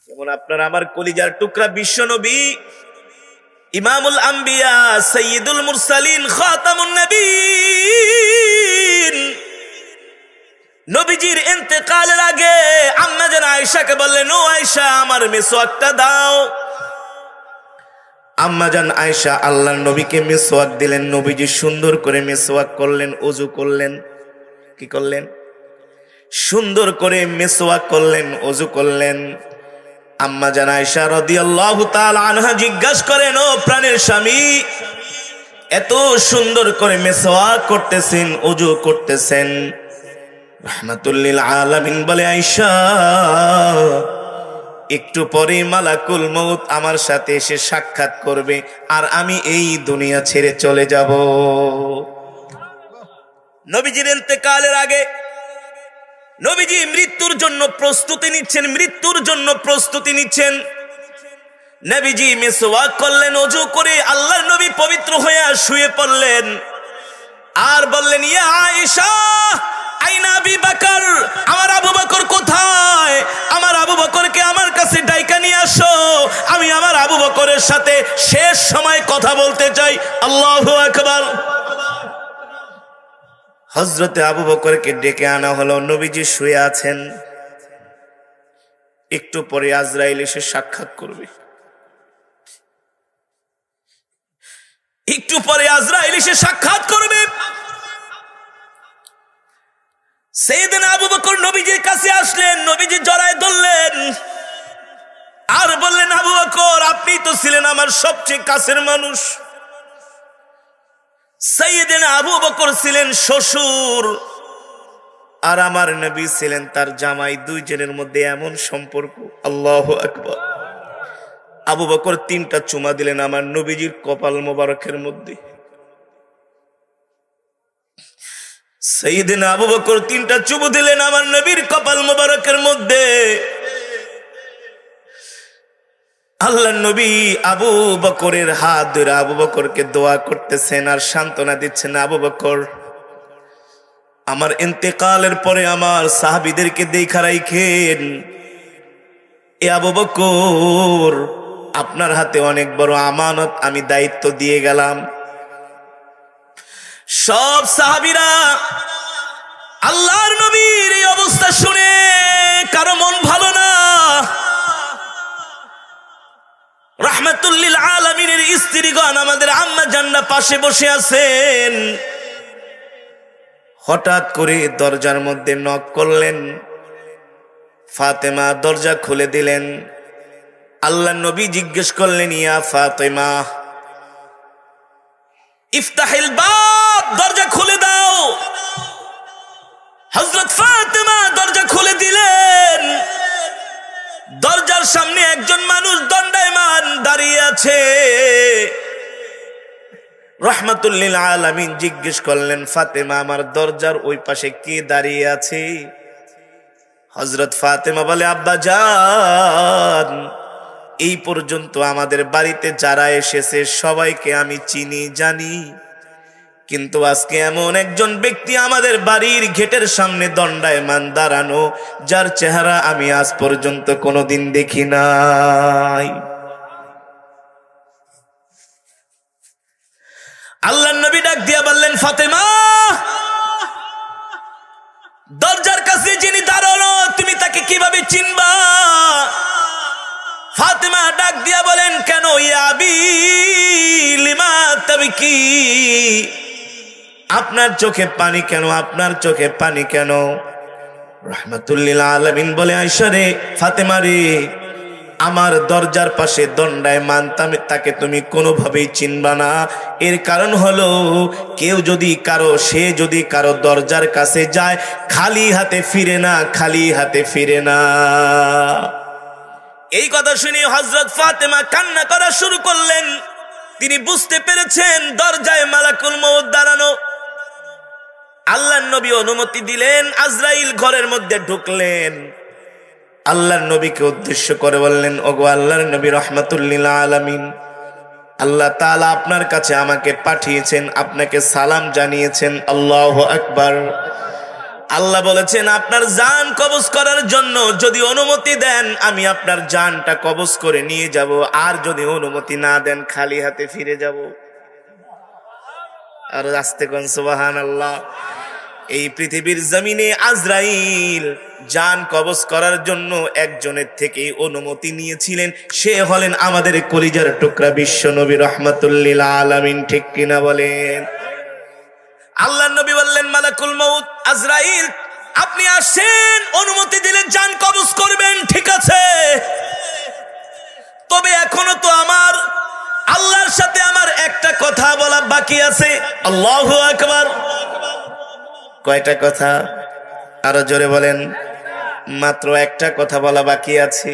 যেমন আপনার আমার কলিজার টুকরা বিশ্ব নবী ইমামুল আম্বিয়া সাইয়্যিদুল মুরসালিন খাতামুন নবীন নবীজির ইন্তেকালের আগে আম্মা জান আয়েশাকে বললেন, ও আয়েশা আমার মিসওয়াকটা দাও। আম্মা জান আয়েশা আল্লাহর নবীকে মিসওয়াক দিলেন। নবীজি সুন্দর করে মিসওয়াক করলেন, ওযু করলেন। কি করলেন? সুন্দর করে মিসওয়াক করলেন, ওযু করলেন। আম্মা জান আয়েশা রাদিয়াল্লাহু তাআলা আনহা জিজ্ঞাসা করেন, ও প্রাণের স্বামী, এত সুন্দর করে মিসওয়াক করতেছেন, ওযু করতেছেন, রাহমাতুল লিল আলামিন বলে, আয়েশা একটু পরে মালাকুল মউত আমার সাথে এসে সাক্ষাৎ করবে আর আমি এই দুনিয়া ছেড়ে চলে যাব। নবীজির ইন্তেকালের আগে নবীজি মৃত্যুর জন্য প্রস্তুতি নিচ্ছেন। নবীজি মিসওয়াক করলেন, ওযু করে আল্লাহর নবী পবিত্র হয়ে শুয়ে পড়লেন আর বললেন, ইয়া আয়েশা আইনা আবু বকর, আমার আবু বকর কোথায়? আমার আবু বকরকে আমার কাছে ডাইকা নিয়ে আসো, আমি আমার আবু বকরের সাথে শেষ সময় কথা বলতে চাই। আল্লাহু আকবার। হযরতে আবু বকরকে ডেকে আনা হলো। নবীজি শুয়ে আছেন। একটু পরে আজরাইল এসে সাক্ষাৎ করবে। সাইয়েদনা আবু বকর নবীজির কাছে আসলেন। নবীজি জড়ায় ধরলেন আর বললেন, আবু বকর আপনি তো ছিলেন আমার সবচেয়ে কাছের মানুষ। সাইয়েদনা আবু বকর ছিলেন শ্বশুর আর আমার নবী ছিলেন তার জামাই। দুইজনের মধ্যে এমন সম্পর্ক, আল্লাহু আকবার। আবু বকর 3টা চুমা দিলেন আমার নবীজির কপাল মোবারকের মধ্যে। সাইয়েদনা আবু বকর 3টা চুমু দিলেন আমার নবীর কপাল মোবারকের মধ্যে। আল্লাহর নবী আবু বকরের হাত ধরে আবু বকরকে দোয়া করতেছেন আর সান্ত্বনা দিচ্ছেন, আবু বকর আমার ইন্তেকালের পরে আমার সাহাবীদেরকে দেখা রাখেন। এ আবু বকর আপনার হাতে অনেক বড় আমানত আমি দায়িত্ব দিয়ে গেলাম। সব সাহাবীরা আল্লাহর নবীর এই অবস্থা শুনে কারো মন ভালো না। রাহমাতুল লিল আলামিনের স্ত্রীগণ আমাদের আম্মা জান্না পাশে বসে আছেন। হঠাৎ করে দরজার মধ্যে নক করলেন। ফাতেমা দরজা খুলে দিলেন। আল্লাহর নবী জিজ্ঞেস করলেন, ইয়া ফাতেমা ইফতাহিল বাব, দরজা খুলে দাও। হযরত ফাতেমা দরজা খুলে দিলেন। দরজার সামনে একজন মানুষ দণ্ডায়মান দাঁড়িয়ে আছে। রাহমাতুল লিল আলামিন জিজ্ঞেস করলেন, ফাতেমা আমার দরজার ওই পাশে কে দাঁড়িয়ে আছে? হযরত ফাতেমা বলে, আব্বা জান এই পর্যন্ত আমাদের বাড়িতে যারা এসেছে সবাইকে আমি চিনি জানি, কিন্তু আজকে এমন একজন ব্যক্তি আমাদের বাড়ির গেটের সামনে দণ্ডায়মান দাঁড়ানো, যার চেহারা আমি আজ পর্যন্ত কোনোদিন দেখি নাই। আল্লাহর নবী ডাক দিয়া বললেন, ফাতেমা দরজার কাছে যিনি দাঁড়ানো তুমি তাকে কিভাবে চিনবা? ফাতেমা ডাক দিয়া বলেন, কেন ইয়া আবি লিমা তাবকি, আপনার চোখে পানি কেন? আপনার চোখে পানি কেন? রাহমাতুল লিল আলামিন বলে, আয়েশা রে, ফাতেমা রে, আমার দরজার পাশে দণ্ডায়মান তাকে তুমি কোনোভাবেই চিনবা না। এর কারণ হলো সে যদি কারো দরজার কাছে যায় খালি হাতে ফিরে না, খালি হাতে ফিরে না। এই কথা শুনে হযরত ফাতেমা কান্না করা শুরু করলেন। তিনি বুঝতে পেরেছেন দরজায় মালাকুল মউত দাঁড়ানো। আল্লাহর নবী অনুমতি দিলেন, আজরাইল ঘরের মধ্যে ঢুকলেন। আল্লাহর নবীকে উদ্দেশ্য করে বললেন, ওগো আল্লাহর নবী রাহমাতুল লিল আলামিন, আল্লাহ তাআলা আপনার কাছে আমাকে পাঠিয়েছেন, আপনাকে সালাম জানিয়েছেন। আল্লাহু আকবার। আল্লাহ বলেছেন আপনার জান কবজ করার জন্য যদি অনুমতি দেন আমি আপনার জানটা কবজ করে নিয়ে যাব, আর যদি অনুমতি না দেন খালি হাতে ফিরে যাব। আর আস্তে কোন সুবহানাল্লাহ। এই পৃথিবীর জমিনে আজরাইল জান কবজ করার জন্য একজনের থেকে অনুমতি নিয়েছিলেন, সে হলেন আমাদের কলিজার টুকরা বিশ্ব নবী রাহমাতুল লিল আলামিন। ঠিক কিনা বলেন? আল্লাহর নবী বললেন মালাকুল মউত আজরাইল আপনি আসেন, অনুমতি দিলেন জান কবজ করবেন, ঠিক আছে, তবে এখনো তো আমার আল্লাহর সাথে আমার একটা কথা বলা বাকি আছে। আল্লাহু আকবার। কয়টা কথা? আরো জোরে বলেন। মাত্র একটা কথা বলা বাকি আছে।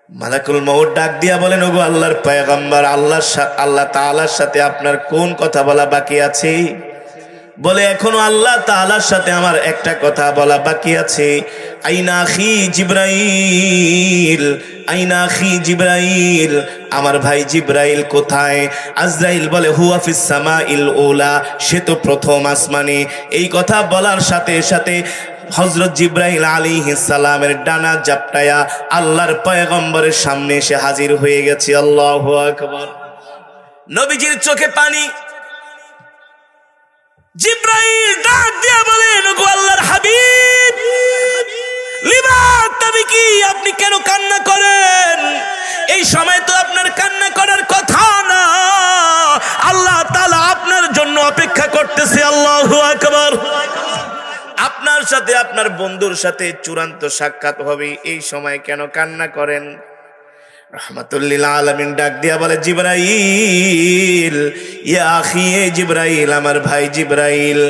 মালাকুল মউত ডাক দিয়া বলেন ওগো আল্লাহর পয়গম্বর, আল্লাহ তাআলার সাথে আপনার কোন কথা বলা বাকি আছে? বলে এখনো আল্লাহ তাআলার সাথে আমার একটা কথা বলা বাকি আছে। আইনা আখি জিবরাইল, আইনা আখি জিবরাইল, আমার ভাই জিবরাইল কোথায়? আজরাইল বলে হুয়া ফিস সামাইল উলা, সে তো প্রথম আসমানে। এই কথা বলার সাথে সাথে হযরত জিবরাইল আলাইহিস সালামের ডানা জাপটায়া আল্লাহর পয়গম্বরের সামনে এসে হাজির হয়ে গেছে। আল্লাহু আকবার। নবীজির চোখে পানি। জিবরাইল ডাক দিয়া বলেন ওগো আল্লাহর হাবিব, লিমা তাবিকি, আপনি কেন কান্না করেন? এই সময় তো আপনার কান্না করার কথা না, আল্লাহ তাআলা আপনার জন্য অপেক্ষা করতেছে। আল্লাহু আকবার। আপনার সাথে আপনার বন্ধুর সাথে চূড়ান্ত সাক্ষাৎ হবে, এই সময় কেন কান্না করেন? রাহমাতুল লিল আলামিন ডাক দিয়া বলে জিবরাইল, ইয়া আখি, জিবরাইল আমার ভাই জিবরাইল,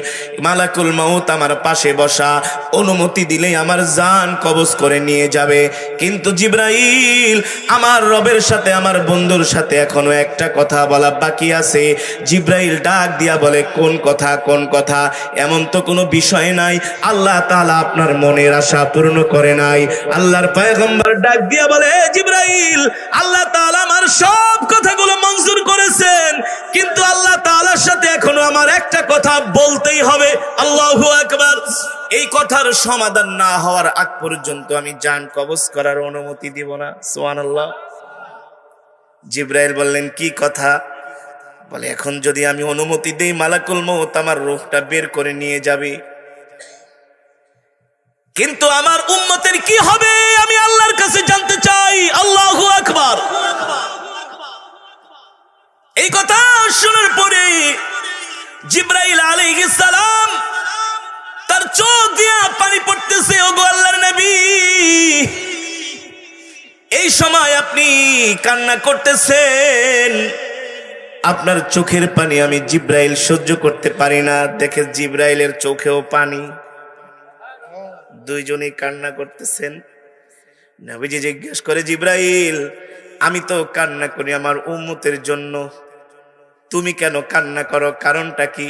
মালাকুল মউত আমার পাশে বসা, অনুমতি দিলেই আমার জান কবজ করে নিয়ে যাবে। কিন্তু জিবরাইল আমার রবের সাথে আমার বন্ধুর সাথে এখনো একটা কথা বলা বাকি আছে। জিবরাইল ডাক দিয়া বলে কোন কথা? কোন কথা? এমন তো কোনো বিষয় নাই আল্লাহ তাআলা আপনার মনের আশা পূর্ণ করে নাই। আল্লাহর পয়গম্বর ডাক দিয়া বলে জিবরাইল, আল্লাহ তাআলা আমার সব কথাগুলো মঞ্জুর করেছেন, কিন্তু আল্লাহ তাআলার সাথে এখনো আমার একটা কথা বলতেই হবে। আল্লাহু আকবার। এই কথার সমাধান না হওয়ার আগ পর্যন্ত আমি জান কবজ করার অনুমতি দিব না। সুবহানাল্লাহ। জিবরাইল বললেন কি কথা? বলে এখন যদি আমি অনুমতি দেই মালাকুল মউত আমার রূহটা বের করে নিয়ে যাবে, কিন্তু আমার উম্মতের কি হবে আমি আল্লাহর কাছে জানতে চাই। আল্লাহু আকবার। এই কথা শোনার পরে জিবরাইল আলাইহিস সালাম তার চোখ দিয়ে পানি পড়তেছে। ওগো আল্লাহর নবী, এই সময় আপনি কান্না করতেছেন, আপনার চোখের পানি আমি জিবরাইল সহ্য করতে পারি না। দেখে জিবরাইলের চোখেও পানি, দুইজনেই কান্না করতেছেন। নবীজি জিজ্ঞেস করে জিবরাইল, আমি তো কান্না করি আমার উম্মতের জন্য, তুমি কেন কান্না করো? কারণটা কি?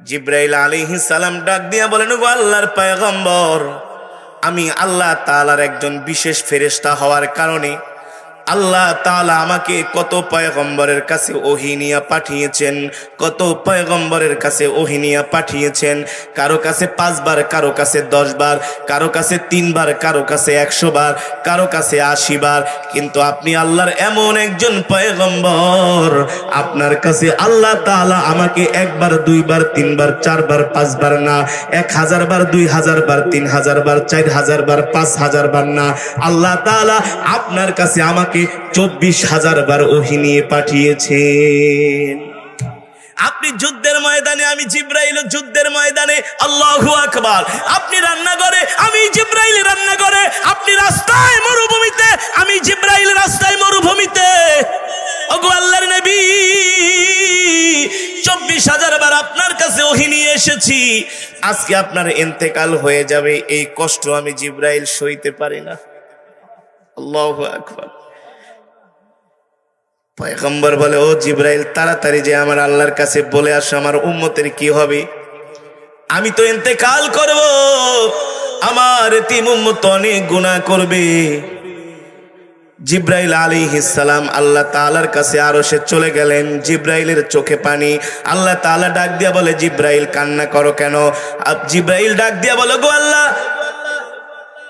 জিবরাইল আলাইহিস সালাম ডাক দিয়া বলেন ওগো আল্লাহর পয়গম্বর, আমি আল্লাহ তাআলার একজন বিশেষ ফেরেশতা হওয়ার কারণে আল্লাহ তাআলা আমাকে কত পয়গম্বরের কাছে ওহী নিয়ে পাঠিয়েছেন, কত পয়গম্বরের কাছে ওহী নিয়ে পাঠিয়েছেন। কারো কাছে 5 বার, কারো কাছে 10 বার, কারো কাছে 3 বার, কারো কাছে 100 বার, কারো কাছে 80 বার। কিন্তু আপনি আল্লাহর এমন একজন পয়গম্বর, আপনার কাছে আল্লাহ তাআলা আমাকে 1 বার, 2 বার, 3 বার, 4 বার, 5 বার না, 1000 বার, 2000 বার, 3000 বার, 4000 বার, 5000 বার না, আল্লাহ তাআলা আপনার কাছে আমাকে 24,000 বার ওহী নিয়ে পাঠিয়েছেন। আপনি যুদ্ধের ময়দানে, আমি জিবরাইল যুদ্ধের ময়দানে। আল্লাহু আকবার। আপনি রান্নাঘরে, আমি জিবরাইল রান্নাঘরে। আপনি রাস্তায় মরুভূমিতে, আমি জিবরাইল রাস্তায় মরুভূমিতে। ওগো আল্লাহর নবী, 24,000 বার আপনার কাছে ওহী নিয়ে এসেছি। আজকে আপনার ইন্তেকাল হয়ে যাবে, এই কষ্ট আমি জিবরাইল সইতে পারি না। আল্লাহু আকবার। পয়গম্বর বলে ও জিবরাইল, তাড়াতাড়ি যে আমার আল্লাহর কাছে বলে আসো আমার উম্মতের কি হবে। আমি তো ইন্তেকাল করব, আমার এতিম উম্মত অনেক গুনাহ করবে। জিব্রাইল আলাইহিস সালাম আল্লাহ তাআলার কাছে আরশে চলে গেলেন। জিব্রাইলের চোখে পানি। আল্লাহ তাআলা ডাক দিয়া বলে, জিব্রাইল কান্না করো কেন? জিব্রাইল ডাক দিয়া বলে, গো আল্লাহ,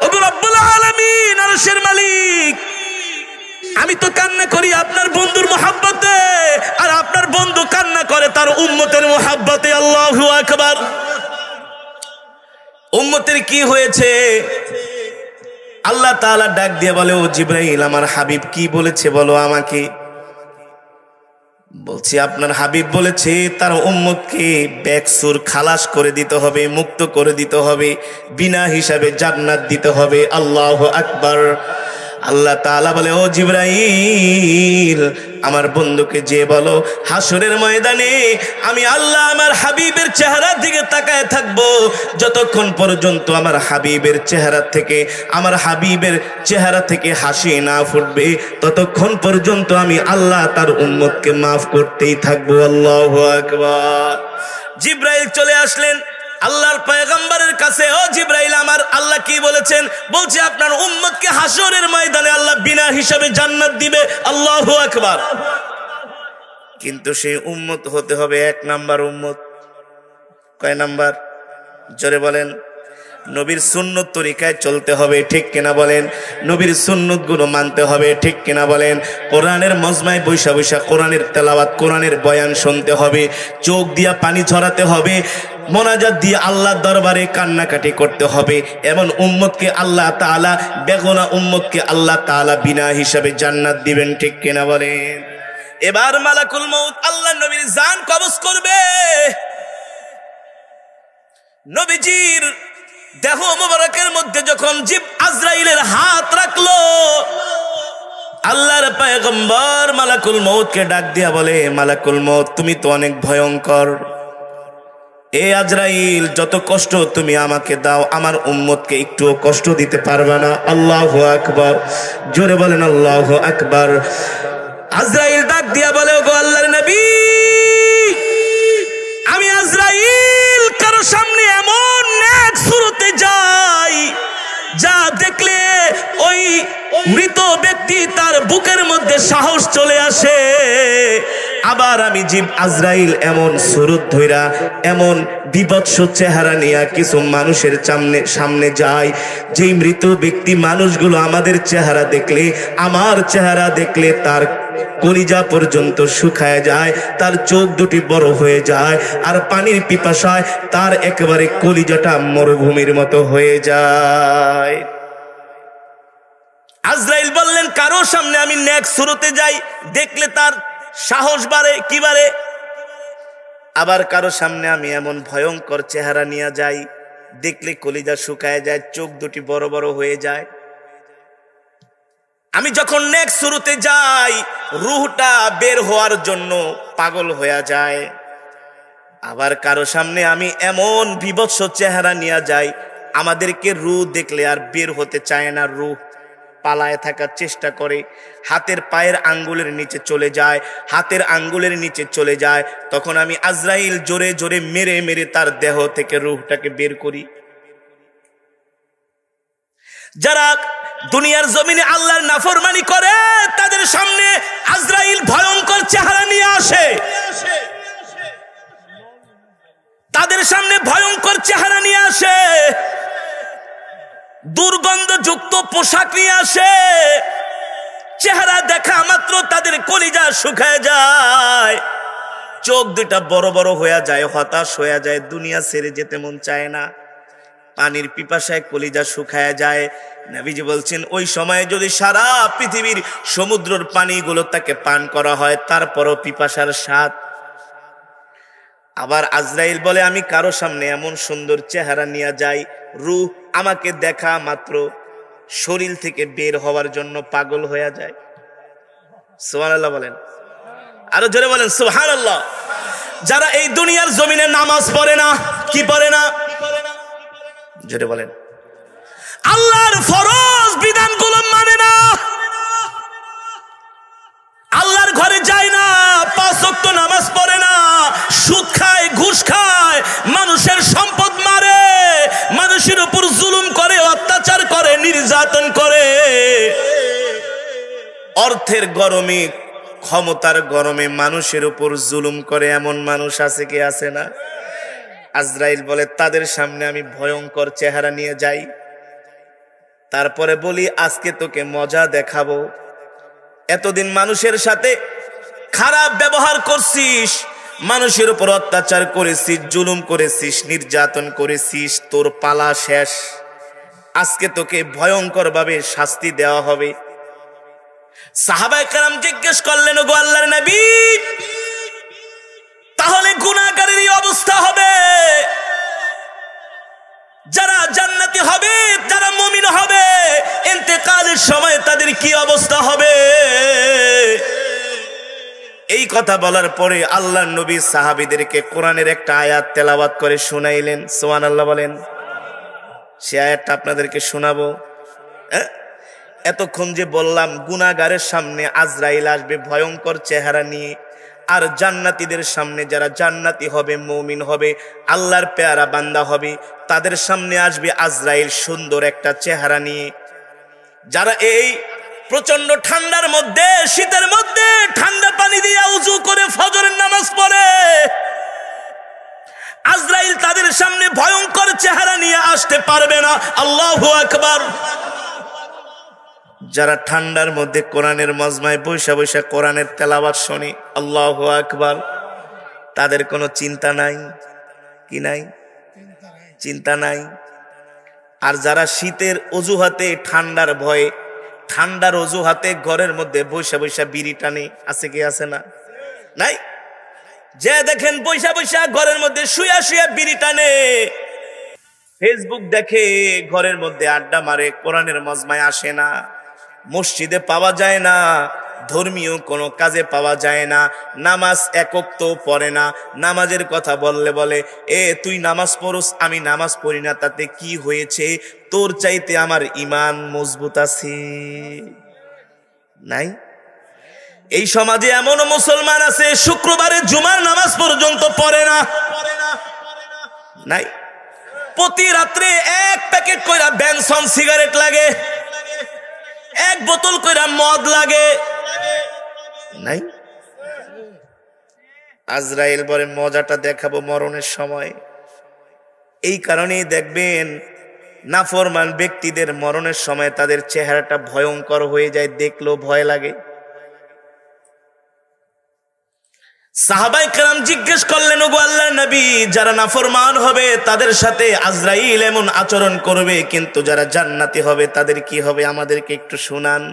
ওগো রব্বুল আলামিন, আরশের মালিক, আমি তো কান্না করি আপনার বন্ধুর মহব্বতে, আর আপনার বন্ধু কান্না করে তার উম্মতের মহব্বতে। আল্লাহু আকবার। উম্মতের কি হয়েছে? আল্লাহ তাআলা ডাক দিয়ে বলে, ও জিব্রাইল, আমার হাবিব কি বলেছে বলো আমাকে। বলছি, আপনার হাবিব বলেছে তার উম্মতকে বেকসুর খালাস করে দিতে হবে, মুক্ত করে দিতে হবে, বিনা হিসাবে জান্নাত দিতে হবে। আল্লাহু আকবার। আল্লাহ তাআলা বলে, ও জিব্রাইল, আমার বন্ধুকে যে বলো হাসরের ময়দানে আমি আল্লাহ আমার হাবিবের চেহারার দিকে তাকায় থাকবো, যতক্ষণ পর্যন্ত আমার হাবিবের চেহারা থেকে, আমার হাবিবের চেহারা থেকে হাসি না ফুটবে, ততক্ষণ পর্যন্ত আমি আল্লাহ তার উম্মতকে মাফ করতেই থাকবো। আল্লাহু আকবার। জিব্রাইল চলে আসলেন আল্লাহর পয়গম্বরের কাছে। ও জিব্রাইল, আমার আল্লাহ কি বলেছেন? বলছে আপনার উম্মতকে হাসরের ময়দানে আল্লাহ বিনা হিসাবে জান্নাত দিবে। আল্লাহু আকবার। কিন্তু সেই উম্মত হতে হবে 1 নাম্বার উম্মত। কয় নাম্বার? জোরে বলেন। নবীর সুন্নত তরিকায় চলতে হবে, ঠিক কিনা বলেন? নবীর সুন্নত গুলো মানতে হবে, ঠিক কিনা বলেন? কোরআনের মজমায় বৈশা বৈশা কোরআনের তেলাওয়াত, কোরআনের বয়ান শুনতে হবে, চোখ দিয়া পানি ঝরাতে হবে, মোনাজাত দিয়ে আল্লাহর দরবারে কান্নাকাটি করতে হবে। এমন উম্মতকে আল্লাহ তাআলা, বেগুনা উম্মতকে আল্লাহ তাআলা বিনা হিসাবে জান্নাত দিবেন, ঠিক কিনা বলেন? এবার মালাকুল মউত আল্লাহ নবীর জান কবজ করবে। নবীজির দেহ মোবারকের মধ্যে যখন আজরাইলের হাত রাখলো, আল্লাহর পয়গম্বর মালাকুল মউতকে ডাক দিয়া বলে, মালাকুল মউত, তুমি তো অনেক ভয়ঙ্কর। এ আজরাইল, যত কষ্ট তুমি আমাকে দাও, আমার উম্মতকে একটুও কষ্ট দিতে পারবে না। আল্লাহু আকবার। জোরে বলেন আল্লাহু আকবার। আজরাইল ডাক দিয়া বলে, ওগো আল্লাহর নবী, আমি আজরাইল কারো সামনে এমন নেক সুরতে যাই, যা দেখলে ওই মৃত ব্যক্তি তার বুকের মধ্যে সাহস চলে আসে। আবার আমি আজরাইল এমন সুরত ধইরা, এমন বিভৎস চেহারা নিয়ে কিছু মানুষের সামনে যায়, যেই মৃত ব্যক্তি মানুষগুলো আমাদের চেহারা দেখলে, আমার চেহারা দেখলে তার কলিজা পর্যন্ত শুকায় যায়, তার চোখ দুটি বড় হয়ে যায়, আর পানির পিপাসায় তার একেবারে কলিজাটা মরুভূমির মতো হয়ে যায়। আজরাইল বললেন, কারো সামনে আমি নেক সুরতে যাই, দেখলে তার সাহস বাড়ে, কি বাড়ে? আবার কারো সামনে আমি এমন ভয়ঙ্কর চেহারা নিয়ে যাই, দেখলে কলিজা শুকায় যায়, চোখ দুটি বড় বড় হয়ে যায়। আমি যখন নেক শুরুতে যাই, রূহটা বের হওয়ার জন্য পাগল হয়ে যায়। আবার কারো সামনে আমি এমন বিভৎস চেহারা নিয়ে যাই, আমাদেরকে রূহ দেখলে আর বের হতে চায় না, রূহ পালায় থাকার চেষ্টা করে, হাতের পায়ের আঙ্গুলের নিচে চলে যায়, হাতের আঙ্গুলের নিচে চলে যায়। তখন আমি আজরাইল জোরে জোরে মেরে মেরে তার দেহ থেকে রূহটাকে বের করি। যারা দুনিয়ার জমিনে আল্লাহর নাফরমানি করে, তাদের সামনে আজরাইল ভয়ঙ্কর চেহারা নিয়ে আসে, তাদের সামনে ভয়ঙ্কর চেহারা নিয়ে আসে, দুর্গন্ধযুক্ত পোশাক নিয়ে আসে। চেহারা দেখা মাত্র তাদের কলিজা শুকায় যায়, চোখ দুটা বড় বড় হয়ে যায়, হতাশ হয়ে যায়, দুনিয়া ছেড়ে যেতে মন চায় না, পানির পিপাসায় কলিজা শুকায় যায়। নবীজি বলছেন, ওই সময়ে যদি সারা পৃথিবীর সমুদ্রের পানিগুলো তাকে পান করা হয়, তারপরও পিপাসার স্বাদ। আবার আজরাইল বলে, আমি কারো সামনে এমন সুন্দর চেহারা নিয়ে যাই, রূহ আমাকে দেখা মাত্র শরীর থেকে বের হওয়ার জন্য পাগল হয়ে যায়। সুবহানাল্লাহ বলেন, আরো জোরে বলেন সুবহানাল্লাহ। যারা এই দুনিয়ার জমিনে নামাজ পড়ে না, কি পড়ে না, জোরে বলেন, আল্লাহর ফরজ বিধানগুলো মানে না, আল্লাহর ঘরে যায় না, 5 ওয়াক্ত নামাজ পড়ে না, সুদ খায়, ঘুষ খায়, মানুষের সম্পদ মারে, মানুষের উপর জুলুম করে, অত্যাচার করে, নির্যাতন করে, অর্থের গরমে, ক্ষমতার গরমে মানুষের উপর জুলুম করে এমন মানুষ আছে কি আছে না? আজরাইল বলে তাদের সামনে আমি ভয়ঙ্কর চেহারা নিয়ে যাই, তারপরে বলি আজকে তোকে মজা দেখাবো। এতদিন মানুষের সাথে খারাপ ব্যবহার করছিস, মানুষের উপর অত্যাচার করেছিস, জুলুম করেছিস, নির্যাতন করেছিস, তোর পালা শেষ। আজকে তোকে ভয়ঙ্কর ভাবে শাস্তি দেওয়া হবে। সাহাবায়ে কেরাম জিজ্ঞেস করলেন, ওগো আল্লাহর নবী, তাহলে গুনাহগারের এই অবস্থা হবে? যারা জান্নাতি হবে, যারা মুমিন হবে, ইন্তেকালের সময় তাদের কি অবস্থা হবে? এই কথা বলার পরে আল্লাহর নবী সাহাবীদেরকে কোরআনের একটা আয়াত তেলাওয়াত করে শুনাইলেন। সুবহানাল্লাহ বলেন। সে আয়াতটা আপনাদেরকে শোনাবো। এতক্ষণ যে বললাম গুনাহগারের সামনে আজরাইল আসবে ভয়ঙ্কর চেহারা নিয়ে, আর জান্নাতীদের সামনে যারা জান্নাতি হবে, মুমিন হবে, আল্লাহর পেয়ারা বান্দা হবে, তাদের সামনে আসবে আজরাইল সুন্দর একটা চেহারা নিয়ে। যারা এই প্রচন্ড ঠান্ডার মধ্যে, শীতের মধ্যে ঠান্ডা পানি দিয়ে উযু করে ফজরের নামাজ পড়ে, আজরাইল তাদের সামনে ভয়ঙ্কর চেহারা নিয়ে আসতে পারবে না। আল্লাহু আকবার। যারা ঠান্ডার মধ্যে কোরআনের মজমায় বৈশা বৈশা কোরআনের তেলাওয়াত শুনে, আল্লাহু আকবার, তাদের কোনো চিন্তা নাই। কি নাই? চিন্তা নাই। আর যারা শীতের অজুহাতে, ঠান্ডার ভয়ে, ঠান্ডার অজুহাতে ঘরের মধ্যে বৈশা বৈশা বিড়ি টানে, আছে কি আছে না? নাই? যে দেখেন বৈশা বৈশা ঘরের মধ্যে শুয়া শুয়া বিড়ি টানে, ফেসবুক দেখে, ঘরের মধ্যে আড্ডা মারে, কোরআনের মজমায় আসে না, মসজিদে পাওয়া যায় না, ধর্মীয় কোনো কাজে পাওয়া যায় না, নামাজ একক তো পড়ে না, নামাজের কথা বললে বলে তুই নামাজ পড়স, আমি নামাজ পড়ি না, তাতে কি হয়েছে? তোর চাইতে আমার ঈমান মজবুত আছে। নাই? এই সমাজে এমনও মুসলমান আছে শুক্রবারে জুমার নামাজ পর্যন্ত পড়ে না। নাই? প্রতি রাত্রে এক প্যাকেট কইরা বেনসন সিগারেট লাগে, এক বোতল কইরা মদ লাগে। নাই? আজরাইল বলে মজাটা দেখাবো মরণের সময়। এই কারণেই দেখবেন নাফরমান ব্যক্তিদের মরণের সময় তাদের চেহারাটা ভয়ঙ্কর হয়ে যায়, দেখলেও ভয় লাগে। সাহাবায়ে কেরাম জিজ্ঞেস করলেন, ওগো আল্লাহর নবী, যারা নাফরমান হবে তাদের সাথে আজরাইল এমন আচরণ করবে, কিন্তু যারা জান্নাতি হবে তাদের কি হবে? আমাদেরকে একটু শোনান।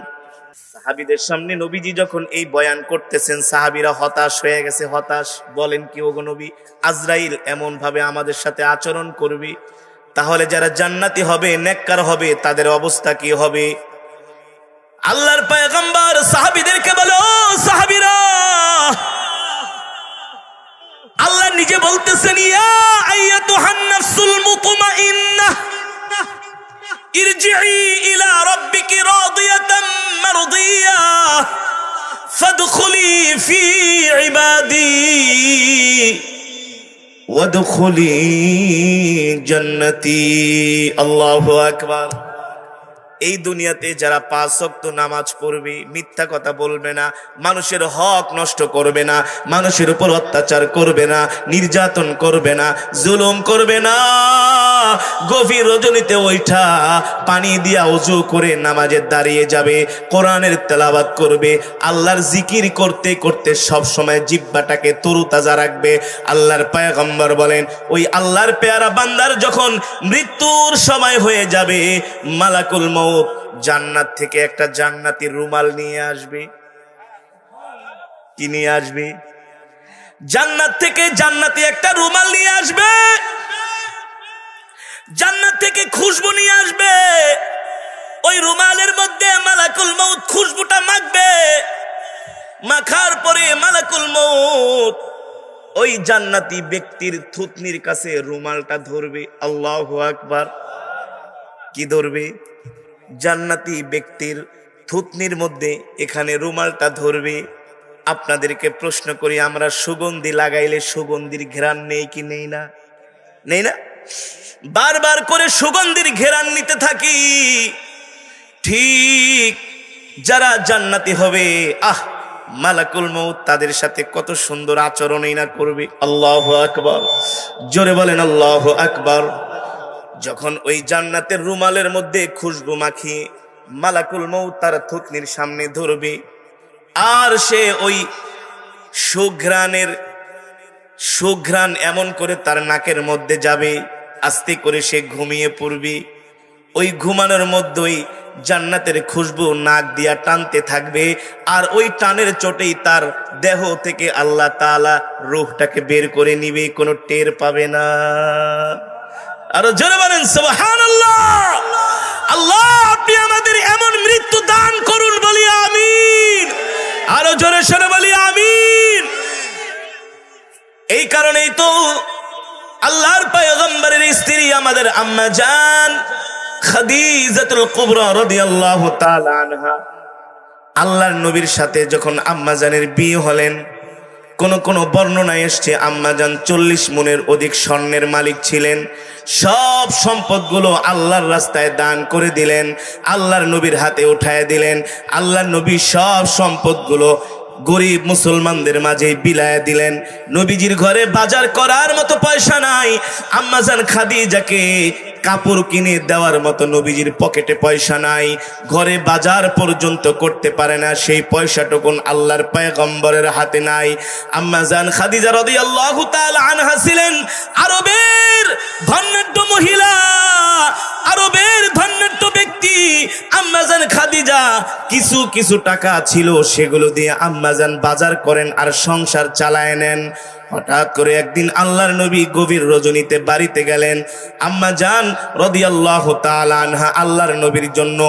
সাহাবীদের সামনে নবীজি যখন এই বয়ান করতেছেন, সাহাবীরা হতাশ হয়ে গেছে। হতাশ বলেন কি ওগো নবী, আজরাইল এমন ভাবে আমাদের সাথে আচরণ করবে, তাহলে যারা জান্নাতি হবে, নেককার হবে, তাদের অবস্থা কি হবে? আল্লাহর পয়গম্বর সাহাবীদেরকে বলে, ও সাহাবীরা, আল্লাহ নিজে বলতেছেন, ইয়া আইয়াতুহান নাফসুল মুতমাইন্নাহ ইরজিই ইলা রাব্বিকি রাদিয়াতাম মারদিয়াহ ফাদখুলি ফি ইবাদি ওয়াদখুলি জান্নাতি। আল্লাহু আকবার। এই দুনিয়াতে যারা 5 ওয়াক্ত নামাজ পড়বে, মিথ্যা কথা বলবে না, মানুষের হক নষ্ট করবে না, মানুষের উপর অত্যাচার করবে না, নির্যাতন করবে না, জুলুম করবে না, গভীর রজনীতে ওইটা পানি দিয়া ওযু করে নামাজে দাঁড়িয়ে যাবে, কোরআনের তেলাওয়াত করবে, আল্লাহর জিকির করতে করতে সব সময় জিহ্বাটাকে তরুতাজা রাখবে। আল্লাহর পয়গম্বর বলেন, ওই আল্লাহর পেয়ারা বান্দার যখন মৃত্যুর সময় হয়ে যাবে, মালাকুল মউত জান্নাত থেকে একটা জান্নাতের রুমাল নিয়ে আসবে। কি নিয়ে আসবে? জান্নাত থেকে জান্নাতি একটা রুমাল নিয়ে আসবে, জান্নাত থেকে খুশবু নিয়ে আসবে। ওই রুমালের মধ্যে মালাকুল মউত খুশবুটা মাখবে, মাখার পরে মালাকুল মউত ওই জান্নাতি ব্যক্তির থুতনির কাছে রুমালটা ধরবে। আল্লাহু আকবার। কি ধরবে? জান্নাতি ব্যক্তির থুতনির মধ্যে এখানে রুমালটা ধরবে। আপনাদেরকে প্রশ্ন করি, আমরা সুগন্ধি লাগাইলে সুগন্ধির ঘ্রাণ নেই কি নেই না? নেই না? বারবার করে সুগন্ধির ঘ্রাণ নিতে থাকি। ঠিক যারা জান্নাতি হবে, মালাকুল মউত তাদের সাথে কত সুন্দর আচরণই না করবে। আল্লাহু আকবার, জোরে বলেন আল্লাহু আকবার। যখন ওই জান্নাতের রুমালের মধ্যে খুশবু মাখিয়ে মালাকুল মউত তার থুতনির সামনে ধরবে, আর সে ওই সুঘ্রাণ এমন করে তার নাকের মধ্যে যাবে, আস্তে করে সে ঘুমিয়ে পড়বে। ওই ঘুমানোর মধ্যেই জান্নাতের খুশবু নাক দিয়া টানতে থাকবে, আর ওই টানের চোটেই তার দেহ থেকে আল্লাহ তাআলা রূহটাকে বের করে নিবে, কোনো টের পাবে না। আরো জোরে বলেন সুবহানাল্লাহ। আল্লাহ আপনি আমাদের এমন মৃত্যু দান করুন, বলি আমিন। আরো জোরে সরে বলি আমিন। এই কারণেই তো আল্লাহর পয়গম্বরের স্ত্রী আমাদের আম্মা জান খাদিজাতুল কুবরা রাদিয়াল্লাহু তাআলা আনহা, আল্লাহর নবীর সাথে যখন আম্মা জানের বিয়ে হলেন, কোন বর্ণনায় এসছে আম্মা জান 40 মণের অধিক স্বর্ণের মালিক ছিলেন। সব সম্পদগুলো আল্লাহর রাস্তায় দান করে দিলেন, আল্লাহর নবীর হাতে উঠায় দিলেন। আল্লাহর নবী সব সম্পদগুলো গরিব মুসলমানদের মাঝে বিলায় দিলেন। নবীজির ঘরে বাজার করার মতো পয়সা নাই, আম্মাজান খাদিজাকে কাপড় কিনে দেওয়ার মতো নবীজির পকেটে পয়সা নাই, ঘরে বাজার পর্যন্ত করতে পারে না, সেই পয়সাটুকুন আল্লাহর পয়গম্বরের হাতে নাই। আম্মাজান খাদিজা রাদিয়াল্লাহু তাআলা আনহা ছিলেন আরবের ধনাঢ্য মহিলা, আরবের ধনাঢ্য ব্যক্তি। আম্মাজান খাদিজা কিছু টাকা ছিল, সেগুলো দিয়ে আম্মাজান বাজার করেন আর সংসার চালায় নেন। হঠাৎ করে একদিন আল্লাহর নবী গভীর রজনীতে বাড়িতে গেলেন। আম্মা জান রাদিয়াল্লাহু তাআলা আনহা আল্লাহর নবীর জন্য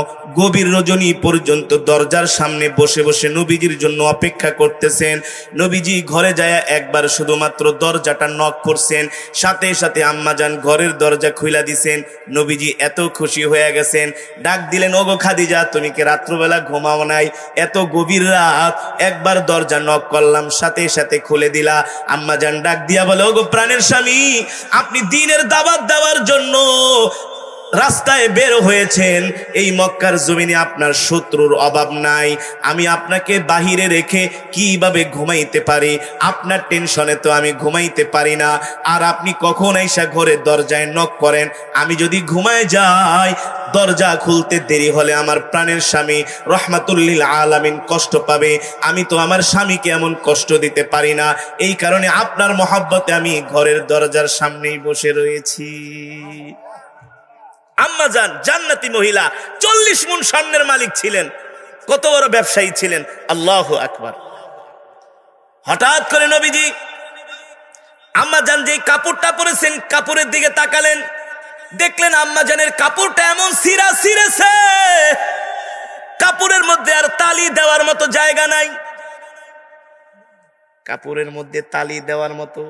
গভীর রজনী পর্যন্ত দরজার সামনে বসে বসে নবীজির জন্য অপেক্ষা করতেছেন। নবীজি ঘরে যায় একবার শুধুমাত্র দরজাটা নক করছেন, সাথে সাথে আম্মা জান ঘরের দরজা খুইলা দিছেন। নবীজি এত খুশি হয়ে গেছেন, ডাক দিলেন, ওগো খাদিজা, তুমি কি রাত্রবেলা ঘুমাও নাই? এত গভীর রাত, একবার দরজা নক করলাম, সাথে সাথে খুলে দিলা। আম্মা জান ডাক দিয়া বলে, ওগো প্রাণের স্বামী, আপনি দ্বীনের দাওয়াত দেওয়ার জন্য রাস্তায় বের হয়েছেন, এই মক্কার জমিনে আপনার শত্রুর অভাব নাই। আমি আপনাকে বাহিরে রেখে কিভাবে ঘুমাইতে পারি? আপনার টেনশনে তো আমি ঘুমাইতে পারি না। আর আপনি কখন আইসা ঘরের দরজায় নক করেন, আমি যদি ঘুমায় যাই, দরজা খুলতে দেরি হলে আমার প্রাণের স্বামী রহমাতুল লিল আলামিন কষ্ট পাবে। আমি তো আমার স্বামীকে এমন কষ্ট দিতে পারি না, এই কারণে আপনার মহব্বতে আমি ঘরের দরজার সামনেই বসে রয়েছি। আম্মা জান জান্নাতি মহিলা, 40 মণ স্বর্ণের মালিক ছিলেন, কত বড় ব্যবসায়ী ছিলেন। আল্লাহু আকবার। হঠাৎ করে নবীজি আম্মা জান যে কাপড়টা পরেছেন, কাপড়ের দিকে তাকালেন, দেখলেন আম্মা জানের কাপড়টা এমন ছিঁড়া ছিঁড়েছে, কাপড়ের মধ্যে আর তালি দেওয়ার মতো জায়গা নাই। কাপড়ের মধ্যে তালি দেওয়ার মতো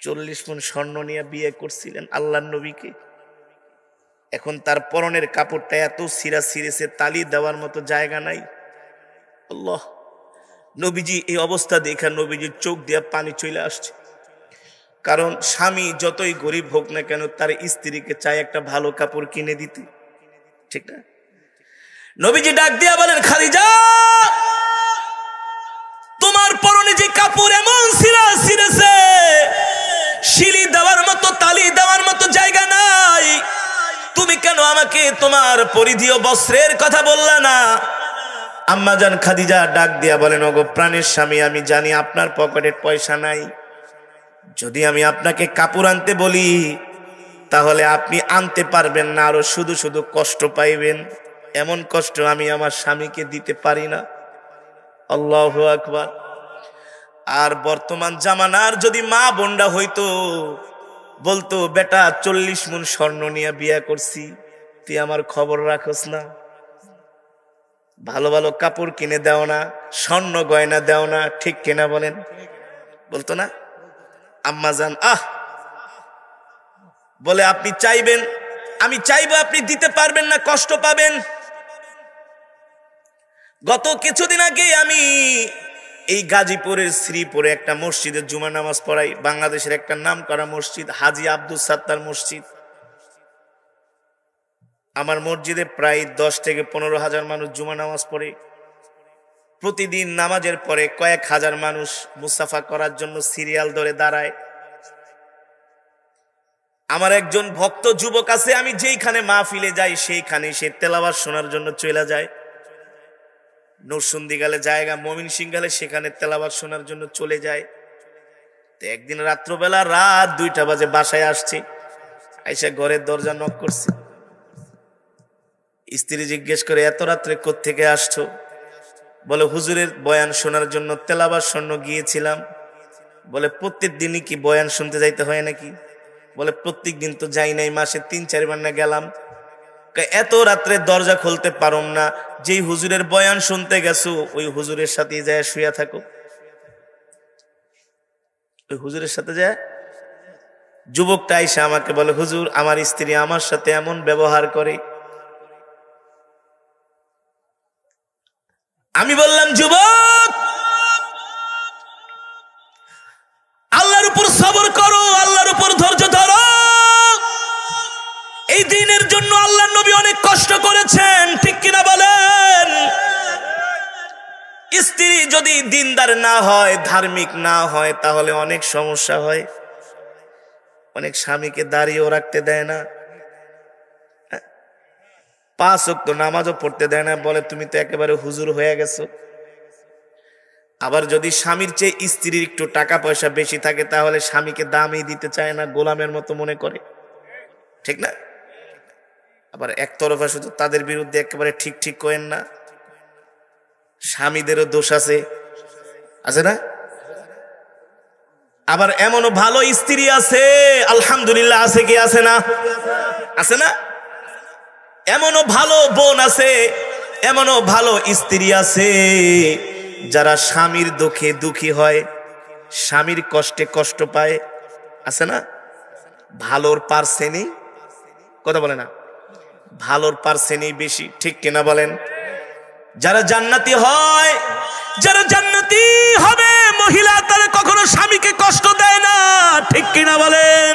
40 মণ স্বর্ণ নিয়ে বিয়ে করছিলেন আল্লাহর নবীকে, এখন তার পরনের কাপড়টা এত ছিঁড়া ছিঁড়েছে, তালি দেওয়ার মতো জায়গা নাই। আল্লাহ, নবীজি এই অবস্থা দেখে নবীজির চোখ দিয়ে পানি চলে আসছে। কারণ স্বামী যতই গরিব হোক না কেন, তার স্ত্রীকে চায় একটা ভালো কাপড় কিনে দিতে, ঠিক না? নবীজি ডাক দিয়া বলেন, খাদিজা, তোমার পরনে যে কাপড় এমন ছিঁড়া ছিঁড়েছে, শিলি দেওয়ার মতো, তালি দেওয়ার মতো জায়গা নাই, তুমি কেন আমাকে তোমার পরিধেয় বস্ত্রের কথা বললা না? আম্মা জান খাদিজা ডাক দিয়া বলেন, ওগো প্রাণের স্বামী, আমি জানি আপনার পকেটে পয়সা নাই। যদি আমি আপনাকে কাপড় আনতে বলি, তাহলে আপনি আনতে পারবেন না, আরো শুধু শুধু কষ্ট পাইবেন। এমন কষ্ট আমি আমার স্বামীকে দিতে পারি না। আল্লাহু আকবার। আর বর্তমান জামানার যদি মা বোনরা হইতো, বলতো, বেটা 40 মণ স্বর্ণ নিয়ে বিয়ে করছি, তুই আমার খবর রাখস না, ভালো ভালো কাপড় কিনে দাও না, স্বর্ণ গয়না দাও না, ঠিক কিনা বলেন? বলতো না? আম্মা জান বলে, আপনি চাইবেন, আমি চাইবো, আপনি দিতে পারবেন না, কষ্ট পাবেন। গত কিছুদিন আগে আমি এই গাজীপুরের শ্রীপুরে একটা মসজিদে জুমা নামাজ পড়াই, বাংলাদেশের একটা নাম করা মসজিদ, হাজী আব্দুল সাত্তার মসজিদ। আমার মসজিদে প্রায় 10 থেকে 15,000 মানুষ জুমা নামাজ পড়ে। প্রতিদিন নামাজের পরে কয়েক হাজার মানুষ মুসাফা করার জন্য সিরিয়াল ধরে দাঁড়ায়। আমার একজন ভক্ত যুবক আছে, আমি যেইখানে মাহফিলে যাই সেইখানে সে তেলাওয়াত শোনার জন্য চলে যায়। নরসিংদী গেলে জায়গা, ময়মনসিংহ গেলে সেখানে তেলাওয়াত শোনার জন্য চলে যায়। তো একদিন রাত্রবেলা রাত 2টা বাজে বাসায় আসছে, আইসা ঘরের দরজা নক করছে। স্ত্রী জিজ্ঞেস করে, এত রাত্রে কোত্থেকে আসছো? বলে, হুজুরের বয়ান শোনার জন্য তেলাওয়াত শোনানো গিয়েছিলাম। বলে, প্রত্যেক দিনই কি বয়ান শুনতে যাইতে হয় নাকি? বলে, প্রত্যেক দিন তো যাই নাই, মাসে 3-4 বার না গেলাম। এত রাত্রে দরজা খুলতে পারুম না, যেই হুজুরের বয়ান শুনতে গেছো ওই হুজুরের সাথে যায় শুয়ে থাকো। ওই হুজুরের সাথে যায়। যুবকটা এসে আমাকে বলে, হুজুর আমার স্ত্রী আমার সাথে এমন ব্যবহার করে। আমি বললাম, যুবক আল্লাহর উপর সবর করো, আল্লাহর উপর ধৈর্য ধরো। এই দিনের জন্য আল্লাহর নবী অনেক কষ্ট করেছেন, ঠিক কিনা বলেন? স্ত্রী যদি দিনদার না হয়, ধার্মিক না হয়, তাহলে অনেক সমস্যা হয়। অনেক স্বামীকে দাঁড়িয়েও রাখতে দেয় না, 5 ওয়াক্ত নামাজও পড়তে দেয় না, বলে তুমি তো একেবারে হুজুর হয়ে গেছো। আবার যদি স্বামীর চেয়ে স্ত্রীর একটু টাকা পয়সা বেশি থাকে, তাহলে স্বামীকে দামই দিতে চায় না, গোলামের মতো মনে করে, ঠিক না? আবার একতরফা শুধু তাদের বিরুদ্ধে একেবারে ঠিক ঠিক করেন না, স্বামীদেরও দোষ আছে, আছে না? আবার এমনও ভালো স্ত্রী আছে, আলহামদুলিল্লাহ, আছে কি আছে না? আছে না? এমনও ভালো বোন আছে, এমনও ভালো স্ত্রী আছে যারা স্বামীর দুঃখে দুঃখী হয়, স্বামীর কষ্টে কষ্ট পায়, আছে না? ভালোর পার্সেন্টই, কথা বলে না, ভালোর পার্সেন্টই বেশি, ঠিক কিনা বলেন? যারা জান্নাতি হয়, যারা জান্নাতি হবে মহিলা, তারা কখনো স্বামীকে কষ্ট দেয় না, ঠিক কিনা বলেন?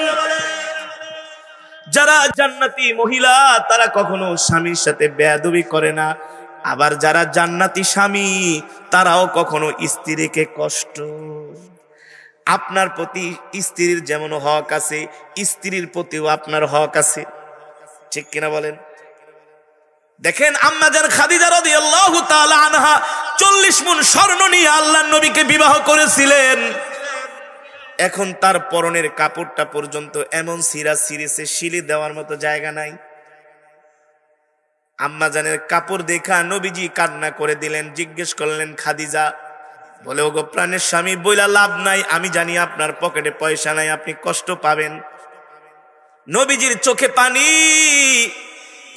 যারা জান্নাতি মহিলা তারা কখনো স্বামীর সাথে বেয়াদবি করে না। আবার যারা জান্নাতি স্বামী তারাও কখনো স্ত্রীকে কষ্ট, আপনার প্রতি স্ত্রীর যেমন হক আছে, স্ত্রীর প্রতিও আপনার হক আছে, ঠিক কিনা বলেন? দেখেন আম্মা জান খাদিজা রাদিয়াল্লাহু তাআলা আনহা 40 মুন স্বর্ণ নিয়ে আল্লাহর নবীকে বিবাহ করেছিলেন। এখন তার পরনের কাপড়টা পর্যন্ত এমন সিরেছে, শিলি দেওয়ার মতো জায়গা নাই। আম্মা জানের কাপড় দেখা নবীজি কান্না করে দিলেন। জিজ্ঞেস করলেন, খাদিজা, বলে, ওগো প্রাণের স্বামী, বইলা লাভ নাই, আমি জানি আপনার পকেটে পয়সা নাই, আপনি কষ্ট পাবেন। নবীজির চোখে পানি।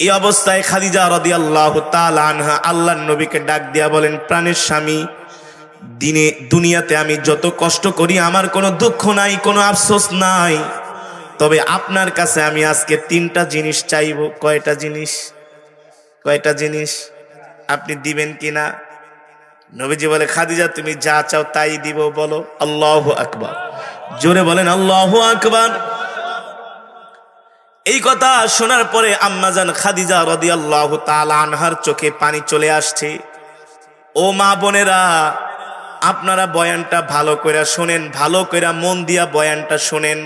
এই অবস্থায় খাদিজা রাদিয়াল্লাহু তাআলা আনহা আল্লাহর নবীকে ডাক দিয়া বলেন, প্রাণের স্বামী, দুনিয়াতে আমি যত কষ্ট করি আমার কোনো দুঃখ নাই, কোনো আফসোস নাই, তবে আপনার কাছে আমি আজকে 3টা জিনিস চাইবো। কয়টা জিনিস? কয়টা জিনিস? আপনি দিবেন কিনা? নবীজি বলে, খাদিজা তুমি যা চাও তাই দিব, বলো। আল্লাহু আকবার, জোরে বলেন আল্লাহু আকবার। এই কথা শোনার পরে আম্মাজান খাদিজা রাদিয়াল্লাহু তাআলা আনহার চোখে পানি চলে আসছে। ও মা বোনেরা, আপনারা বয়ানটা ভালো করে শোনেন, ভালো করে মন দিয়া বয়ানটা শোনেন।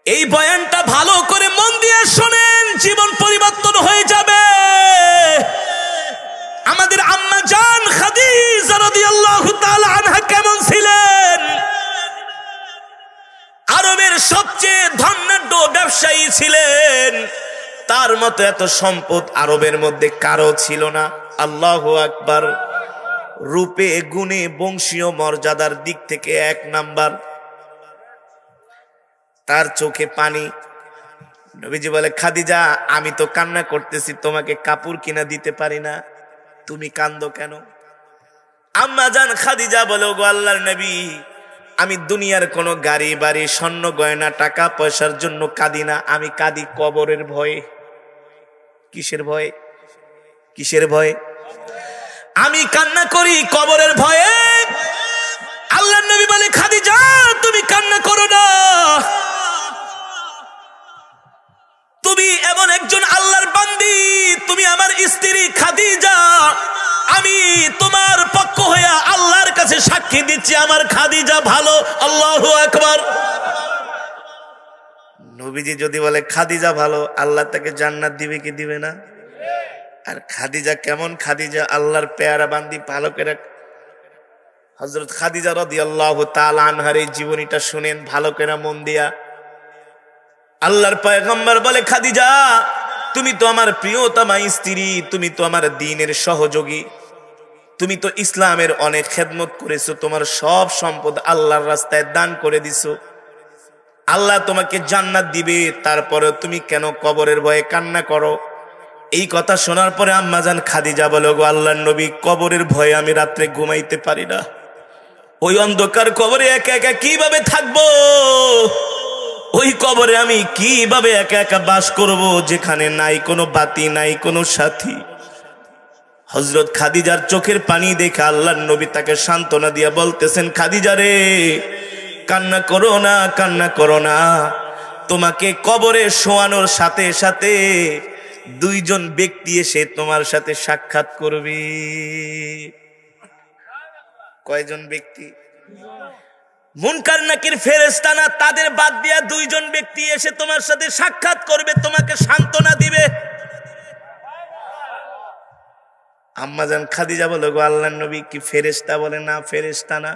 এই বয়ানটা ভালো করে মন দিয়ে শোনেন, জীবন পরিবর্তন হয়ে যাবে। আমাদের আম্মা জান খাদিজা রাদিয়াল্লাহু তাআলা আনহা কেমন ছিলেন? আরবের সবচেয়ে ধনাঢ্য ব্যবসায়ী ছিলেন। তার মতো এত সম্পদ আরবের মধ্যে কারো ছিল না। আল্লাহু আকবার। রূপে গুণে বংশীয় মর্যাদার দিক থেকে 1 নাম্বার। তার চোখে পানি। নবীজি বলে, খাদিজা, আমি তো কান্না করতেছি, তোমাকে কাপড় কিনা দিতে পারি না, তুমি কান্দো কেন? আম্মা জান খাদিজা বলে, গো আল্লাহর নবী, আমি দুনিয়ার কোনো গাড়ি বাড়ি স্বর্ণ গয়না টাকা পয়সার জন্য কাঁদি না, আমি কাঁদি কবরের ভয়ে। কিসের ভয়ে? কিসের ভয়ে? আমি কান্না করি কবরের ভয়ে। আল্লাহর নবী বলে, খাদিজা তুমি কান্না করো না, তুমি এমন একজন আল্লাহর বান্দি, তুমি আমার স্ত্রী খাদিজা, আমি তোমার পক্ষ হইয়া আল্লাহর কাছে সাক্ষী দিচ্ছি আমার খাদিজা ভালো। আল্লাহু আকবার। নবীজি যদি বলে খাদিজা ভালো, আল্লাহ তাকে জান্নাত দিবে কি দিবে না? আর খাদিজা কেমন খাদিজা? আল্লাহর পেয়ারা বান্দি, ভালো করে হযরত খাদিজা রাদিয়াল্লাহু তাআলা আনহার এই জীবনীটা শুনেন ভালো করে মন দিয়া। আল্লাহর পয়গম্বর বলে, খাদিজা তুমি তো আমার প্রিয়তমা স্ত্রী, তুমি তো আমার দ্বীনের সহযোগী, তুমি তো ইসলামের অনেক খেদমত করেছো, তোমার সব সম্পদ আল্লাহর রাস্তায় দান করে দিছো, আল্লাহ তোমাকে জান্নাত দিবে, তারপরে তুমি কেন কবরের ভয়ে কান্না করো? এই কথা শোনার পরে আম্মাজান খাদিজা বলে, গো আল্লাহর নবী, কবরের ভয়ে আমি রাত্রে ঘুমাইতে পারি না। ওই অন্ধকার কবরে একা একা কিভাবে থাকবো? ওই কবরে আমি কিভাবে একা একা বাস করব, যেখানে নাই কোনো বাতি, নাই কোনো সাথী? হযরত খাদিজার চোখের পানি দেখে আল্লাহর নবী তাকে সান্ত্বনা দিয়া বলতেছেন, খাদিজা রে, কান্না করো না, কান্না করো না। তোমাকে কবরে শোয়ানোর সাথে সাথে দুইজন ব্যক্তি এসে তোমার সাথে সাক্ষাৎ করবে। কয়জন ব্যক্তি? মুনকার নাকির ফেরেশতা না, তাদের বাদ দিয়া দুইজন ব্যক্তি এসে তোমার সাথে সাক্ষাৎ করবে, তোমাকে সান্ত্বনা দিবে। আম্মাজান খাদিজা বলে, গো আল্লাহর নবী, কি ফেরেশতা? বলে, না, ফেরেশতা না।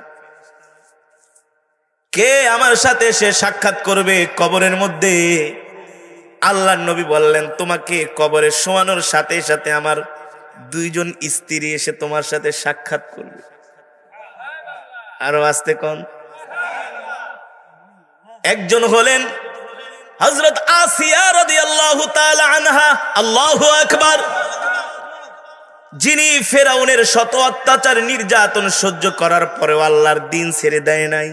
কে আমার সাথে এসে সাক্ষাৎ করবে কবরের মধ্যে? আল্লাহর নবী বললেন, তোমাকে কবরে শোয়ানোর সাথে সাথে আমার দুইজন স্ত্রী এসে তোমার সাথে সাক্ষাৎ করবে। আরো আস্তে কোন? একজন হলেন হযরত আসিয়া রাদিয়াল্লাহু তাআলা আনহা। আল্লাহু আকবার। যিনি ফেরাউনের শত অত্যাচার নির্যাতন সহ্য করার পরেও আল্লাহর দ্বীন ছেড়ে দেয় নাই।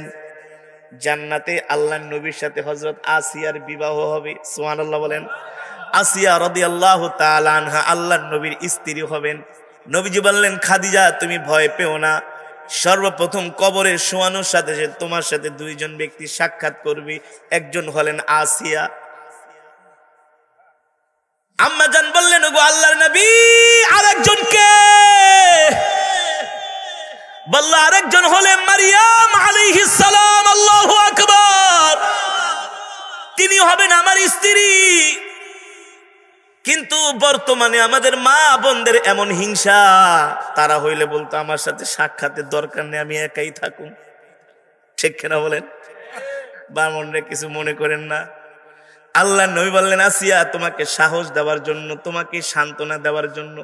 জান্নাতে আল্লাহর নবীর সাথে হযরত আসিয়ার বিবাহ হবে। সুবহানাল্লাহ বলেন। আসিয়া রাদিয়াল্লাহু তাআলা আনহা আল্লাহর নবীর স্ত্রী হবেন। নবীজি বললেন, খাদিজা তুমি ভয় পেও না, সর্বপ্রথম কবরে শোয়ানোর সাথে সাথে তোমার সাথে দুইজন ব্যক্তি সাক্ষাৎ করবে। একজন হলেন আসিয়া। আম্মাজান বললেন, ওগো আল্লাহর নবী, আরেকজন কে? বলল, আরেকজন হলেন মারিয়াম আলাইহিস সালাম। আল্লাহু আকবার। তিনি হবেন আমার স্ত্রী। কিন্তু বর্তমানে আমাদের মা বোনদের এমন হিংসা, তারা হইলে বলতো আমার সাথে সাক্ষাতের দরকার নেই, আমি একাই থাকুন। ঠিক কিনা বলেন? বামনরা কিছু মনে করেন না। আল্লাহ নবী বললেন, আসিয়া তোমাকে সাহস দেওয়ার জন্য, তোমাকে সান্ত্বনা দেওয়ার জন্য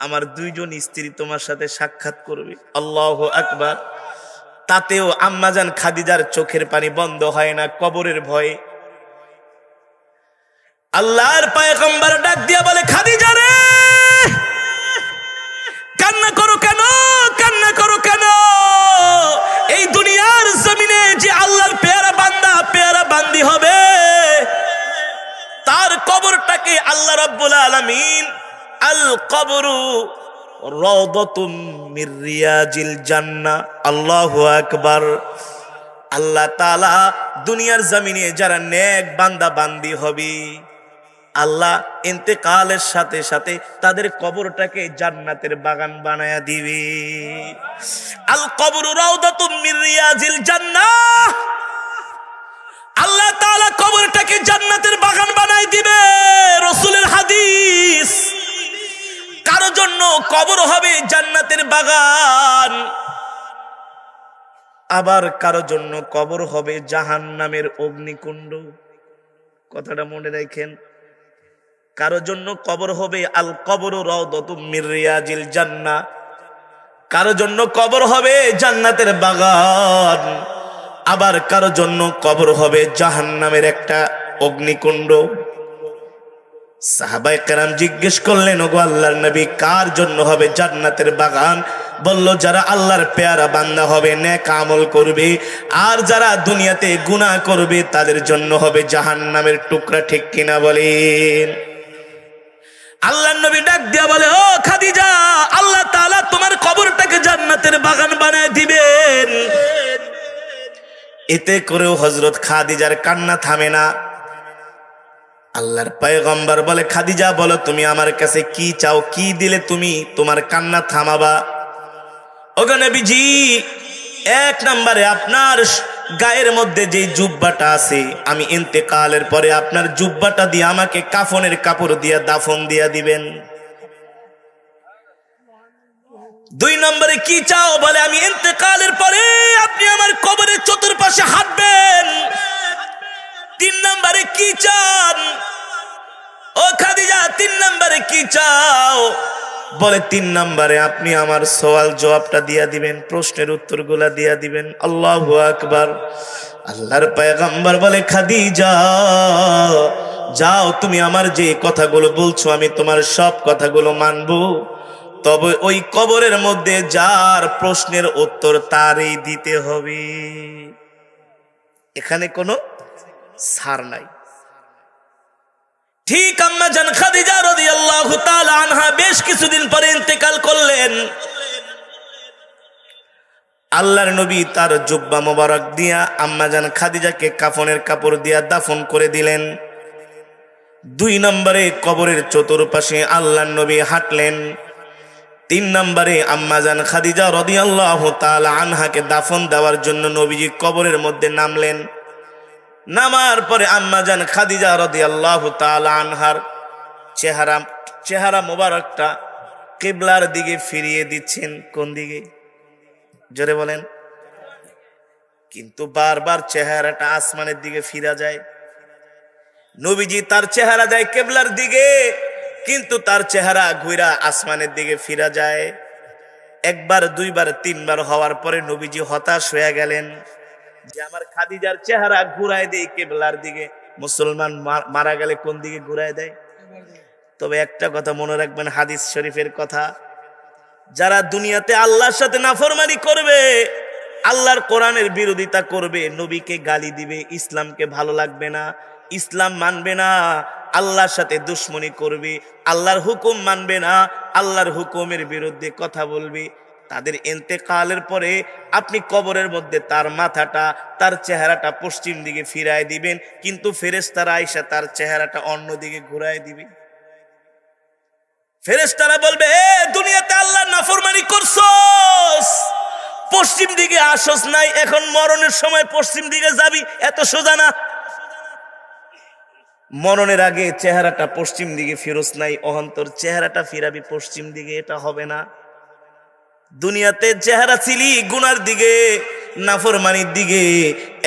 আমার দুইজন স্ত্রী তোমার সাথে সাক্ষাৎ করবে। আল্লাহু আকবার। তাতেও আম্মাজান খাদিজার চোখের পানি বন্ধ হয় না কবরের ভয়ে। আল্লাহর পয়গম্বর ডাক দিয়া বলে, খাদিজা রে, কান্না করো কেন? কান্না করো কেন? এই দুনিয়ার জমিনে যে আল্লাহর পেয়ারা বান্দা, পেয়ারা বান্দি হবে, তার কবরটাকে আল্লাহ রাব্বুল আলামিন আল কবরু রাওদাতুম মির রিয়াজিল জান্নাহ। আল্লাহু আকবার। আল্লাহ তাআলা দুনিয়ার জমিনে যারা নেক বান্দা বান্দি হবে, আল্লাহ ইন্তেকালের সাথে সাথে তাদের কবরটাকে জান্নাতের বাগান বানায়া দিবে। আল কবরু রাওদাতুম মির রিয়াজিল জান্নাহ। আল্লাহ তাআলা কবরটাকে জান্নাতের বাগান বানাই দিবে। রাসূলের হাদিস। কারো জন্য কবর হবে জান্নাতের বাগান, আবার কারো জন্য কবর হবে জাহান্নামের অগ্নিকুণ্ড। কথাটা মনে রাখেন। কারো জন্য কবর হবে আল কবরু রাওদাতুম মির রিয়াজিল জান্নাহ, কারো জন্য কবর হবে জান্নাতের বাগান, আবার কারো জন্য কবর হবে জাহান্নামের একটা অগ্নিকুণ্ড। সাহাবায়ে কেরাম জিজ্ঞেস করলেন, ওগো আল্লাহর নবী, কার জন্য হবে জান্নাতের বাগান? বলল, যারা আল্লাহর পেয়ারা বান্দা হবে, নেক আমল করবে, আর যারা দুনিয়াতে গুনাহ করবে তাদের জন্য হবে জাহান্নামের টুকরা। ঠিক কিনা বলেন? আল্লাহর নবী ডাক দিয়া বলে, ও খাদিজা, আল্লাহ তাআলা তোমার কবরটাকে জান্নাতের বাগান বানায় দিবেন। এতে করেও হযরত খাদিজার কান্না থামে না। আল্লাহর পয়গম্বর বলে, খাদিজা বলো তুমি আমার কাছে কি চাও, কি দিলে তুমি তোমার কান্না থামাবা? ওগো নবীজি, এক নম্বরে আপনার গায়ের মধ্যে যে জুব্বাটা আছে, আমি ইন্তেকালের পরে আপনার জুব্বাটা দিয়ে আমাকে কাফনের কাপড় দিয়ে দাফন দিয়া দিবেন। দুই নম্বরে কি চাও? বলে আমি ইন্তেকালের পরে আপনি আমার কবরের চতুর্পাশে হাঁটবেন। তিন নম্বরে কি চান? ও খাদিজা, তিন নম্বরে কি চাও? বলে তিন নম্বরে আপনি আমার সওয়াল জবাবটা দিয়া দিবেন, প্রশ্নের উত্তরগুলা দিয়া দিবেন। আল্লাহু আকবার। আল্লাহর পয়গম্বর বলে, খাদিজা যাও, তুমি আমার যে কথাগুলো বলছো আমি তোমার সব কথাগুলো মানবো, তবে ওই কবরের মধ্যে যার প্রশ্নের উত্তর তারই দিতে হবে, এখানে কোনো ছাড় নাই। ঠিক আম্মা জান খাদিজা রাদিয়াল্লাহু তাআলা আনহা বেশ কিছুদিন পরে ইন্তেকাল করলেন। আল্লাহর নবী তার জুব্বা মোবারক দিয়া আম্মা জান খাদিজাকে কাফনের কাপড় দিয়া দাফন করে দিলেন। দুই নম্বরে কবরের চতুর্পাশে আল্লাহর নবী হাঁটলেন। তিন নম্বরে আম্মা জান খাদিজা রাদিয়াল্লাহু তাআলা আনহাকে দাফন দেওয়ার জন্য নবীজি কবরের মধ্যে নামলেন। নামার পরে আম্মা জান খাদিজা রাদিয়াল্লাহু তাআলা আনহার চেহারা মোবারকটা কিবলার দিকে ফিরিয়ে দিচ্ছেন। কোন দিকে? জোরে বলেন। কিন্তু বারবার চেহারাটা আসমানের দিকে ফিরা যায়। নবীজি তার চেহারা যায় কিবলার দিকে, কিন্তু তার চেহারা ঘুরা আসমানের দিকে ফিরা যায়। একবার, দুইবার, তিনবার হওয়ার পরে নবীজি হতাশ হয়ে গেলেন যে আমার খাদিজার চেহারা ঘুরায় দেয় কিবলার দিকে। মুসলমান মারা গেলে কোন দিকে ঘুরায় দেয়? তবে একটা কথা মনে রাখবেন, হাদিস শরীফের কথা, যারা দুনিয়াতে আল্লাহর সাথে নাফরমানি করবে, আল্লাহর কোরআনের বিরোধিতা করবে, নবীকে গালি দিবে, ইসলামকে ভালো লাগবে না, ইসলাম মানবে না, আল্লাহর সাথে দুশ্মনী করবে, আল্লাহর হুকুম মানবে না, আল্লাহর হুকুমের বিরুদ্ধে কথা বলবে, তাদের ইন্তেকালের পরে আপনি কবরের মধ্যে তার মাথাটা, তার চেহারাটা পশ্চিম দিকে ফিরায় দিবেন, কিন্তু ফেরেশতারা আয়েশা তার চেহারাটা অন্য দিকে ঘুরায় দিবে। ফেরেশতারা বলবে, এ দুনিয়াতে আল্লাহর নাফরমানি করছস, পশ্চিম দিকে আসস নাই, এখন মরণের সময় পশ্চিম দিকে যাবি, এত সোজা না। মরণের আগে চেহারাটা পশ্চিম দিকে ফিরোস নাই, অহন্তর চেহারাটা ফিরাবি পশ্চিম দিকে, এটা হবে না। দুনিয়াতে চেহারা ছিলি গুনার দিকে, নাফরমানির দিকে,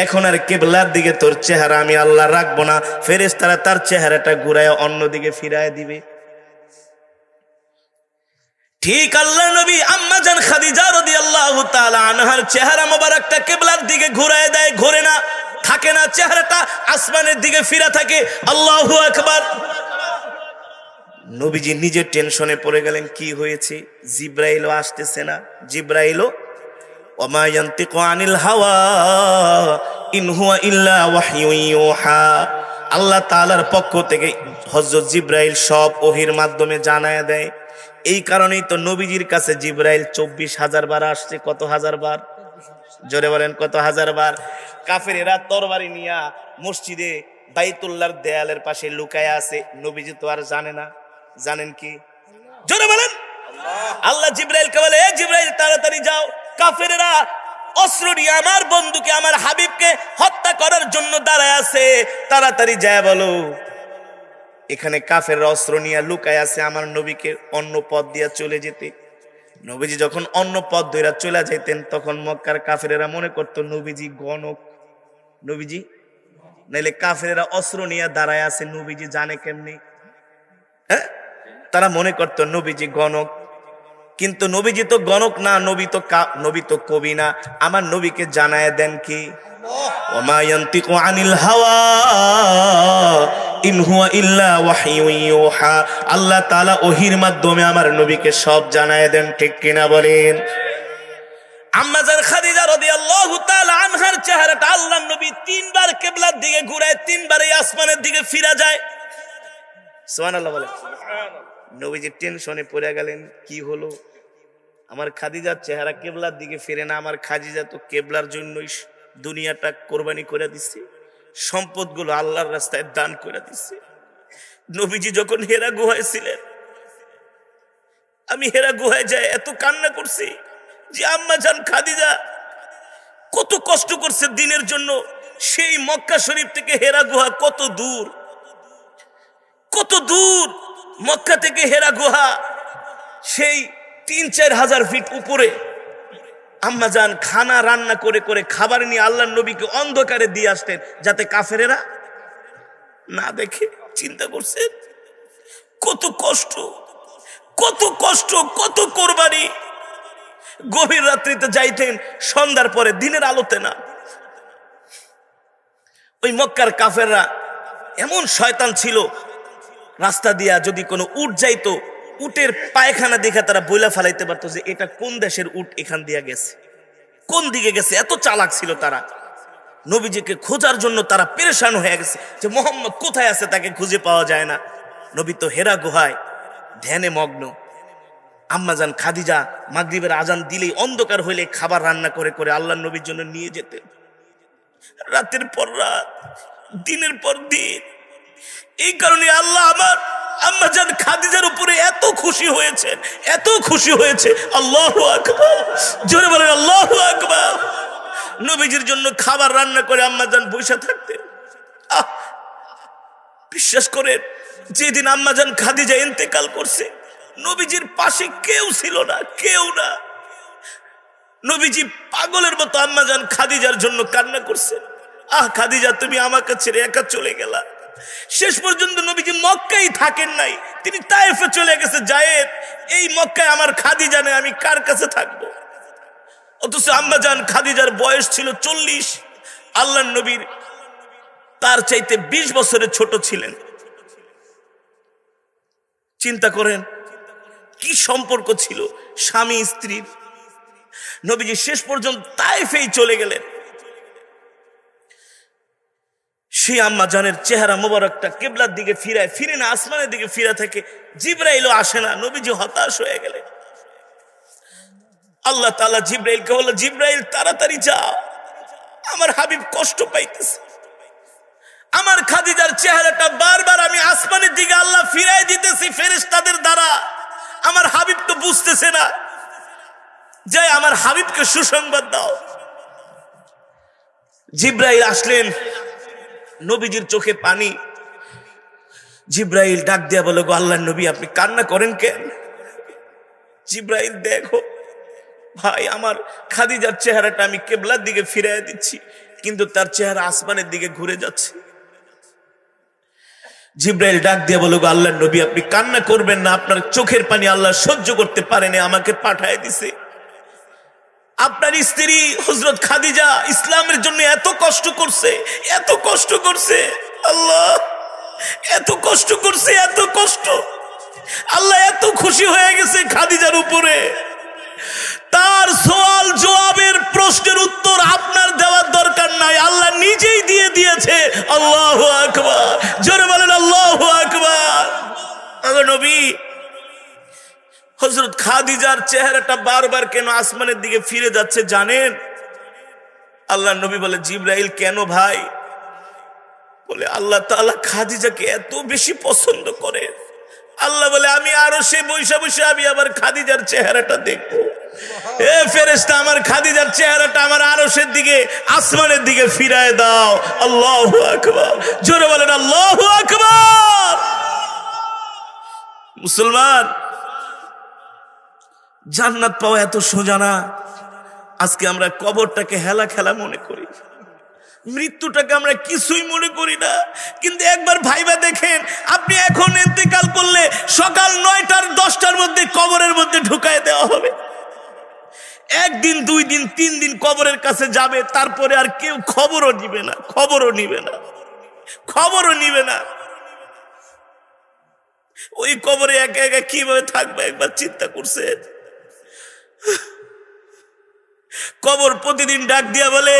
এখন আর কিবলার দিকে তোর চেহারা আমি আল্লাহ রাখবো না, ফেরেশতারা তার চেহারাটা ঘুরায় অন্যদিকে ফিরায় দিবে। ঠিক আল্লাহ নবী আম্মা জান খাদিজা রাদিয়াল্লাহু তাআলা আনহার চেহারা মোবারকটা কিবলার দিকে ঘুরায় দেয়, ঘোরে না, থাকে না, চেহারাটা আসমানের দিকে ফিরা থাকে। আল্লাহু আকবার। নবীজি নিজে টেনশনে পড়ে গেলেন, কি হয়েছে? জিব্রাইলও আসতেছে না। জিব্রাইলও, ওমা ইয়ান্তিকু আনিল হাওয়া ইন হুয়া ইল্লা ওয়াহয়ুন ইউহা, আল্লাহ তাআলার পক্ষ থেকে হযরত জিব্রাইল সব ওহীর মাধ্যমে জানায় দেয়। এই কারণেই তো নবীজির কাছে জিব্রাইল 24,000 বার আসছে। কত হাজার বার? জোরে বলেন, কত হাজার বার? কাফেরেরা তরবারি নিয়া মসজিদে বাইতুল্লাহর দেয়ালের পাশে লুকায় আছে, নবীজি তো আর জানে না। জানেন কি? জোরে বলেন। আল্লাহ জিব্রাইলকে বলে, এ জিব্রাইল তাড়াতাড়ি যাও, কাফেরেরা অস্ত্র নিয়ে আমার বন্ধুকে, আমার হাবিবকে হত্যা করার জন্য দাঁড়ায় আছে, তাড়াতাড়ি যায় বলো এখানে কাফেররা অস্ত্র নিয়ে লুকায় আছে, আমার নবীকে অন্য পথ দিয়া চলে যেতে। নবীজি যখন অন্য পথ ধরে চলে যাইতেন, তখন মক্কার কাফেরেরা মনে করতো নবীজি গণক। নবীজি নাইলে কাফেরেরা অস্ত্র নিয়ে দাঁড়ায় আছে, নবীজি জানে কেমনি? হ্যাঁ, তারা মনে করতো নবীজি গণক। কিন্তু নবীজি তো গণক না, নবী তো কবি না। আমার নবীকে জানায় দেন কি, ওমা ইয়ান্তিকু আনিল হাওয়া ইন হুয়া ইল্লা ওয়াহয়ুন ইউহা, আল্লাহ তাআলা ওহীর মাধ্যমে আমার নবীকে সব জানায় দেন। ঠিক কিনা বলেন? আম্মা জান খাদিজা রাদিয়াল্লাহু তাআলা আনহার চেহারাটা আল্লাহর নবী তিনবার কিবলার দিকে ঘুরায়, তিনবার এই আসমানের দিকে ফিরা যায়। সুবহানাল্লাহ বলেন। নবীজি টেনশনে পড়ে গেলেন, কি হলো? আমার খাদিজার চেহারা কিবলার দিকে ফিরে না, আমার খাদিজা তো কিবলার জন্যই দুনিয়াটা কোরবানি করে দিচ্ছে, সম্পদগুলো আল্লাহর রাস্তায় দান করে দিচ্ছে, নবীজি যখন হেরা গুহায় ছিলেন, আমি হেরা গুহায় যাই এত কান্না করছি যে আম্মা জান খাদিজা কত কষ্ট করছে দিনের জন্য। সেই মক্কা শরীফ থেকে হেরা গুহা কত দূর, কত দূর মক্কা থেকে হেরা গুহা, সেই ৩-৪ হাজার ফিট উপরে। আম্মা জান খানা রান্না করে করে খাবার নিয়ে আল্লাহর নবীকে অন্ধকারে দিয়ে আসতেন যাতে কাফেরেরা না দেখে। চিন্তা করছেন কত কষ্ট, কত কষ্ট, কত কোরবানি। গভীর রাত্রিতে যাইতেন, সন্ধ্যার পরে, দিনের আলোতে না। ওই মক্কার কাফেররা এমন শয়তান ছিল, রাস্তা দিয়া যদি কোনো উট যাইতো, উটের পায়খানা দেখে তারা বইলা ফেলাইতে পারতো যে এটা কোন দেশের উট এখান দিয়া গেছে, কোন দিকে গেছে। এত চালাক ছিল তারা। নবীজিকে খোঁজার জন্য তারা পেরেশান হয়ে গেছে যে মোহাম্মদ কোথায় আছে, তাকে খুঁজে পাওয়া যায় না। নবী তো হেরা গুহায় ধ্যানে মগ্ন। আম্মাজান খাদিজা মাগরিবের আজান দিলেই, অন্ধকার হইলে খাবার রান্না করে করে আল্লাহর নবীর জন্য নিয়ে যেতেন, রাতের পর রাত, দিনের পর দিন। এই কারণে আল্লাহ আমার আম্মাজান খাদিজার উপরে এত খুশি হয়েছেন, এত খুশি হয়েছে। আল্লাহু আকবার, জোরে বলেন আল্লাহু আকবার। নবীজির জন্য খাবার রান্না করে আম্মাজান বসে থাকতেন। বিশ্বাস করেন, যেদিন আম্মাজান খাদিজা ইন্তেকাল করছে, নবীজির পাশে কেউ ছিল না, কেউ না। নবীজি পাগলের মতো আম্মাজান খাদিজার জন্য কান্না করছে। খাদিজা, তুমি আমাকে ছেড়ে একা চলে গেলা। শেষ পর্যন্ত নবীজি মক্কায় থাকেন নাই, তিনি তায়েফে চলে গেছে। জায়েদ, এই মক্কায় আমার খাদিজা নেই, আমি কার কাছে থাকবো? অথচ আম্মাজান খাদিজার বয়স ছিল 40। আল্লাহর নবীর তার চাইতে 20 বছরের ছোট ছিলেন। চিন্তা করেন কি সম্পর্ক ছিল স্বামী স্ত্রীর। নবীজি শেষ পর্যন্ত তায়েফেই চলে গেলেন। সেই আম্মাজানের চেহারা মোবারকটা কিবলার দিকে ফিরে না, আসমানের দিকে ফিরে থাকে। জিবরাইলও আসে না। নবীজি হতাশ হয়ে গেলেন। আল্লাহ তাআলা জিবরাইলকে বলল, জিবরাইল তাড়াতাড়ি যাও, আমার হাবিব কষ্ট পাইতেছে। আমার খাদিজার চেহারাটা বারবার আমি আসমানের দিকে আল্লাহ ফিরাই দিতেছি ফেরেশতাদের দ্বারা, আমার হাবিব তো বুঝতেছে না। যাই আমার হাবিবকে সুসংবাদ দাও। জিবরাইল আসলেন, নবীজির চোখে পানি। জিবরাইল ডাক দিয়া বলে, গো আল্লাহর নবী, আপনি কান্না করেন কেন? জিবরাইল, দেখো ভাই, আমার খাদিজার চেহারাটা আমি কিবলার দিকে ফিরাই দিচ্ছি, কিন্তু তার চেহারা আসমানের দিকে ঘুরে যাচ্ছে। জিবরাইল ডাক দিয়ে বলো, গো আল্লাহর নবী, আপনি কান্না করবেন না, আপনার চোখের পানি আল্লাহ সহ্য করতে পারেনি, আমাকে পাঠায় দিছে। আপনার স্ত্রী হযরত খাদিজা ইসলামের জন্য এত কষ্ট করছে, এত কষ্ট করছে, আল্লাহ এত কষ্ট করছে, এত কষ্ট। আল্লাহ এত খুশি হয়ে গেছে খাদিজার উপরে। তার সওয়াল জবাবের প্রশ্নের উত্তর আপনার দেওয়ার দরকার নাই, আল্লাহ নিজেই দিয়ে দিয়েছে। আল্লাহু আকবার, জোরে বলেন আল্লাহু আকবার। আগো নবী, হযরত খাদিজার চেহারাটা বারবার কেন আসমানের দিকে ফিরে যাচ্ছে জানেন? আল্লাহ নবী বলে, জিবরাইল কেন ভাই? বলে, আল্লাহ তাআলা খাদিজাকে এত বেশি পছন্দ করে। আল্লাহ বলে, আমি আরো সে বৈশা বৈশা আমি আবার খাদিজার চেহারাটা দেখবো। এ ফেরেশতা, আমার খাদিজার চেহারাটা আমার আরশের দিকে, আসমানের দিকে ফিরায় দাও। আল্লাহু আকবার, জোরে বলেন আল্লাহু আকবার। মুসলমান, জান্নাত পাওয়া এত সোজা না। আজকে আমরা কবরটাকে হেলা খেলা মনে করি, মৃত্যুটাকে আমরা কিছুই মনে করি না। কিন্তু একবার ভাইবা দেখেন, আপনি এখন ইন্তেকাল করলে সকাল 9টার 10টার মধ্যে কবরের মধ্যে ঢুকায় দেওয়া হবে। 1 দিন 2 দিন 3 দিন কবরের কাছে যাবে, তারপরে আর কেউ খবরও নিবে না, খবরও নিবে না, খবরও নিবে না। ওই কবরে একা একা কিভাবে থাকবে একবার চিন্তা করছেন? কবর প্রতিদিন ডাক দিয়া বলে,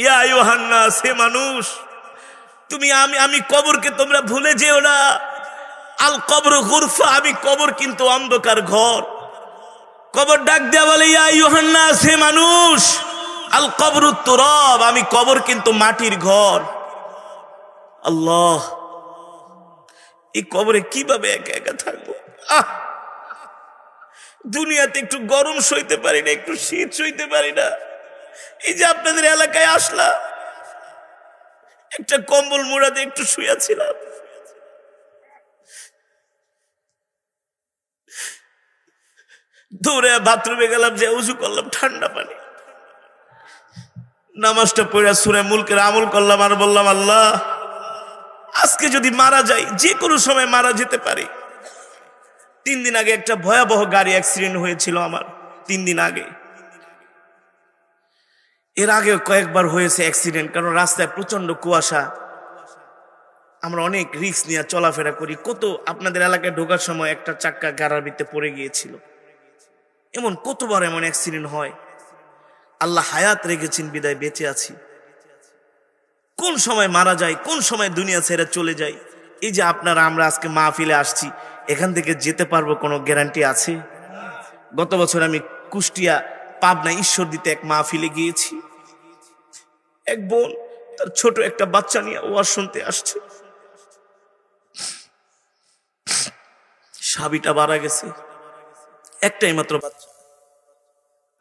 ইয়া আইয়ুহান নাস, হে মানুষ, তুমি আমি কবরকে তোমরা ভুলে যেও না। আল কবর গুরফা, আমি কবর কিন্তু অন্ধকার ঘর। কবর ডাক দিয়া বলে, ইয়া আইয়ুহান নাস, হে মানুষ, আল কবরুত তুরাব, আমি কবর কিন্তু মাটির ঘর। আল্লাহ, এই কবরে কিভাবে একা একা থাকবো? আহ, দুনিয়াতে একটু গরম সইতে পারি না, একটু শীত সইতে পারি না। এই যে আপনাদের এলাকায় আসলাম, একটা কম্বল মোড়া দিয়ে একটু শুয়েছিলাম, দৌড়ে বাথরুমে গেলাম, যে উজু করলাম ঠান্ডা পানি, নামাজটা পড়ে সূরা মুলকের আমল করলাম, আর বললাম আল্লাহ আজকে যদি মারা যাই, যে কোনো সময় মারা যেতে পারি। 3 দিন আগে একটা ভয়াবহ গাড়ি অ্যাক্সিডেন্ট হয়েছিল আমার, 3 দিন আগে। এর আগে কয়েকবার হয়েছে অ্যাক্সিডেন্ট, কারণ রাস্তায় প্রচন্ড কুয়াশা, আমরা অনেক রিস্ক নিয়ে চলাফেরা করি। কত আপনাদের এলাকায় ঢোকার সময় একটা চাক্কা গাড়ার ভিতরে পড়ে গিয়েছিল। এমন কতবার এমন অ্যাক্সিডেন্ট হয়। আল্লাহ হায়াত রেখেছেন বিদায় বেঁচে আছি। কোন সময় মারা যায়, কোন সময় দুনিয়া ছেড়ে চলে যায়। এই যে আপনারা আমরা আজকে মাহফিলে আসছি, এখান থেকে যেতে পারবো কোনো গ্যারান্টি আছে? গত বছর আমি কুষ্টিয়া পাবনা ঈশ্বরদীতে এক মাহফিলে গিয়েছি। এক বোন তার ছোট একটা বাচ্চা নিয়ে ওয়াজ শুনতে আসছে, সাবিটা মারা গেছে, একটাই মাত্র বাচ্চা।